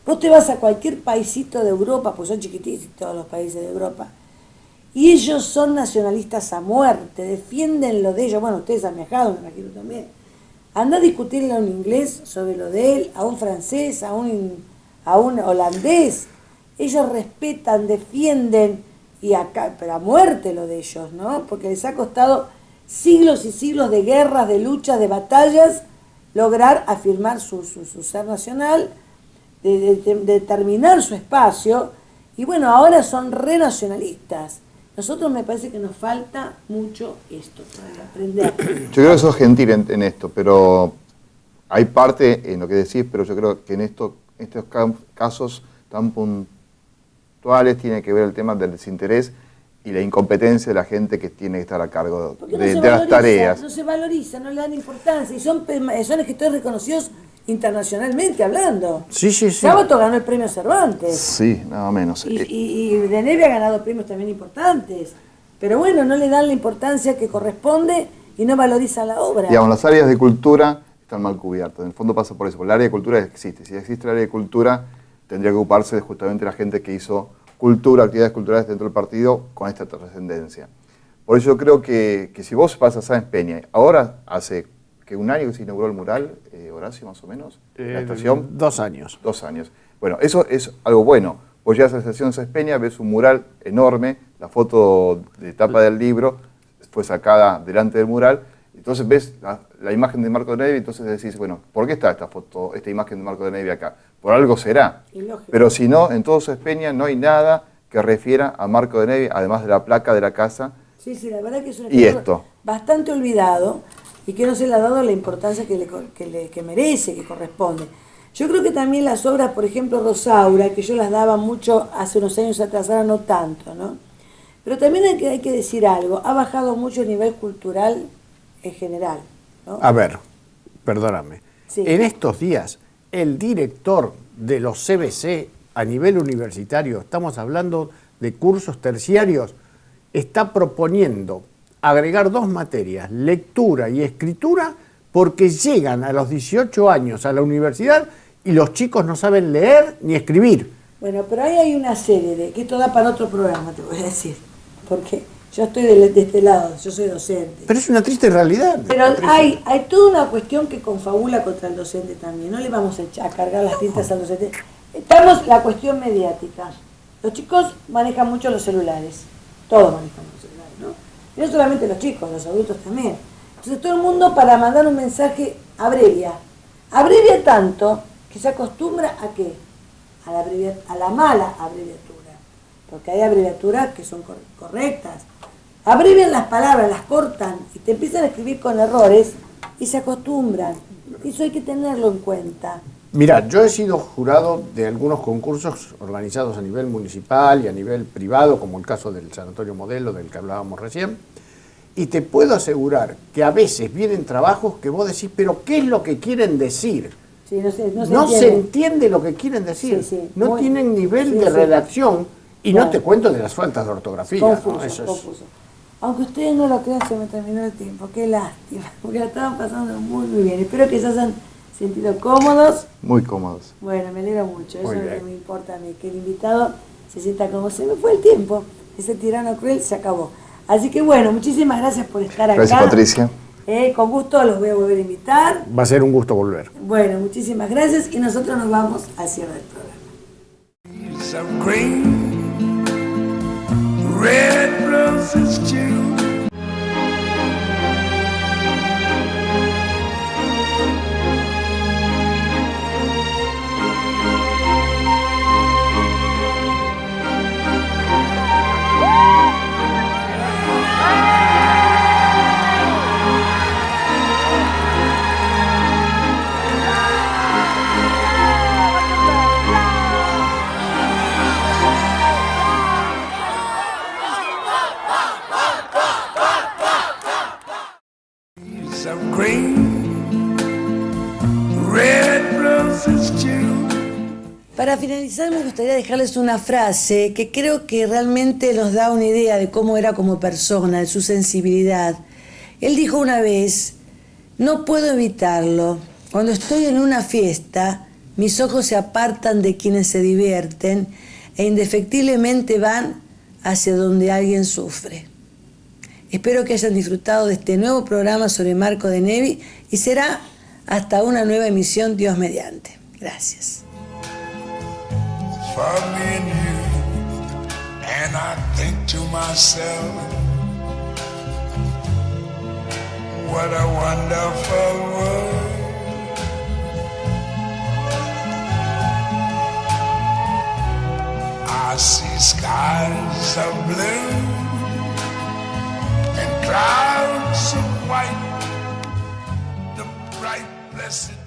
Speaker 2: Vos te vas a cualquier paisito de Europa, pues son chiquititos todos los países de Europa, y ellos son nacionalistas a muerte, defienden lo de ellos. Bueno, ustedes han viajado, me imagino también. Anda a discutirle a un inglés sobre lo de él, a un francés, a un holandés. Ellos respetan, defienden, y acá, pero a muerte lo de ellos, ¿no? Porque les ha costado siglos y siglos de guerras, de luchas, de batallas, lograr afirmar su ser nacional, de determinar su espacio, y bueno, ahora son renacionalistas. Nosotros me parece que nos falta mucho esto para aprender.
Speaker 4: Yo creo que sos gentil en esto, pero hay parte en lo que decís, pero yo creo que en estos casos tan puntuales tiene que ver el tema del desinterés y la incompetencia de la gente que tiene que estar a cargo de las tareas.
Speaker 2: No se valoriza, no le dan importancia, y son escritores reconocidos internacionalmente hablando.
Speaker 3: Sí.
Speaker 2: Sábato ganó el premio Cervantes.
Speaker 4: Sí, nada menos.
Speaker 2: Y Deneuve ha ganado premios también importantes. Pero bueno, no le dan la importancia que corresponde y no valoriza la obra.
Speaker 4: Digamos, las áreas de cultura están mal cubiertas. En el fondo pasa por eso, porque el área de cultura existe. Si existe el área de cultura, tendría que ocuparse justamente la gente que hizo cultura, actividades culturales dentro del partido con esta trascendencia. Por eso yo creo que si vos vas a Sáenz Peña, ahora hace que un año que se inauguró el mural, Horacio, más o menos, la estación.
Speaker 3: 2 años.
Speaker 4: 2 años. Bueno, eso es algo bueno. Vos llegas a la estación Sáenz Peña, ves un mural enorme, la foto de tapa del libro fue sacada delante del mural, entonces ves la imagen de Marco de Nevi, entonces decís, bueno, ¿por qué está esta imagen de Marco de Nevi acá? Por algo será. Pero si no, en todo Sáenz Peña no hay nada que refiera a Marco de Nevi, además de la placa de la casa.
Speaker 2: Sí, la verdad que es un
Speaker 4: y esto.
Speaker 2: Bastante olvidado y que no se le ha dado la importancia que merece, que corresponde. Yo creo que también las obras, por ejemplo, Rosaura, que yo las daba mucho hace unos años atrás, ahora no tanto, ¿no? Pero también hay que decir algo, ha bajado mucho el nivel cultural en general, ¿no?
Speaker 3: A ver, perdóname.
Speaker 2: Sí.
Speaker 3: En estos días, el director de los CBC a nivel universitario, estamos hablando de cursos terciarios, está proponiendo agregar 2 materias, lectura y escritura, porque llegan a los 18 años a la universidad y los chicos no saben leer ni escribir.
Speaker 2: Bueno, pero ahí hay una serie que esto da para otro programa, te voy a decir, porque yo estoy de este lado, yo soy docente.
Speaker 3: Pero es una triste realidad.
Speaker 2: Pero hay toda una cuestión que confabula contra el docente también, no le vamos a cargar las tintas al docente. Estamos la cuestión mediática. Los chicos manejan mucho los celulares, todos manejan los celulares, ¿no? Y no solamente los chicos, los adultos también. Entonces todo el mundo para mandar un mensaje abrevia tanto que se acostumbra ¿a qué? A la mala abreviatura, porque hay abreviaturas que son correctas. Abrevian las palabras, las cortan y te empiezan a escribir con errores y se acostumbran. Eso hay que tenerlo en cuenta.
Speaker 3: Mira, yo he sido jurado de algunos concursos organizados a nivel municipal y a nivel privado, como el caso del Sanatorio Modelo, del que hablábamos recién, y te puedo asegurar que a veces vienen trabajos que vos decís, pero ¿qué es lo que quieren decir?
Speaker 2: Sí,
Speaker 3: no se entiende lo que quieren decir, no tienen nivel de redacción, y claro, no te cuento de las faltas de ortografía.
Speaker 2: Confuso,
Speaker 3: ¿no? Eso
Speaker 2: confuso. Aunque ustedes no lo crean, se me terminó el tiempo, qué lástima, porque la estaban pasando muy bien. Espero que se hayan sentido cómodos.
Speaker 4: Muy cómodos.
Speaker 2: Bueno, me alegro mucho, eso es lo que me importa a mí, que el invitado se sienta cómodo. Se me fue el tiempo, ese tirano cruel se acabó. Así que bueno, muchísimas gracias por estar acá.
Speaker 4: Gracias, Patricia.
Speaker 2: Con gusto los voy a volver a invitar.
Speaker 3: Va a ser un gusto volver.
Speaker 2: Bueno, muchísimas gracias y nosotros nos vamos al cierre del programa.
Speaker 1: Leaves of green, red roses too. Of green, red roses too.
Speaker 2: Para finalizar me gustaría dejarles una frase que creo que realmente nos da una idea de cómo era como persona, de su sensibilidad. Él dijo una vez, no puedo evitarlo, cuando estoy en una fiesta, mis ojos se apartan de quienes se divierten e indefectiblemente van hacia donde alguien sufre. Espero que hayan disfrutado de este nuevo programa sobre Marco de Nevi y será Hasta una nueva emisión, Dios mediante. Gracias.
Speaker 1: For me and you, and I think to myself, what a wonderful world. I see skies of blue and clouds of white, the bright blessed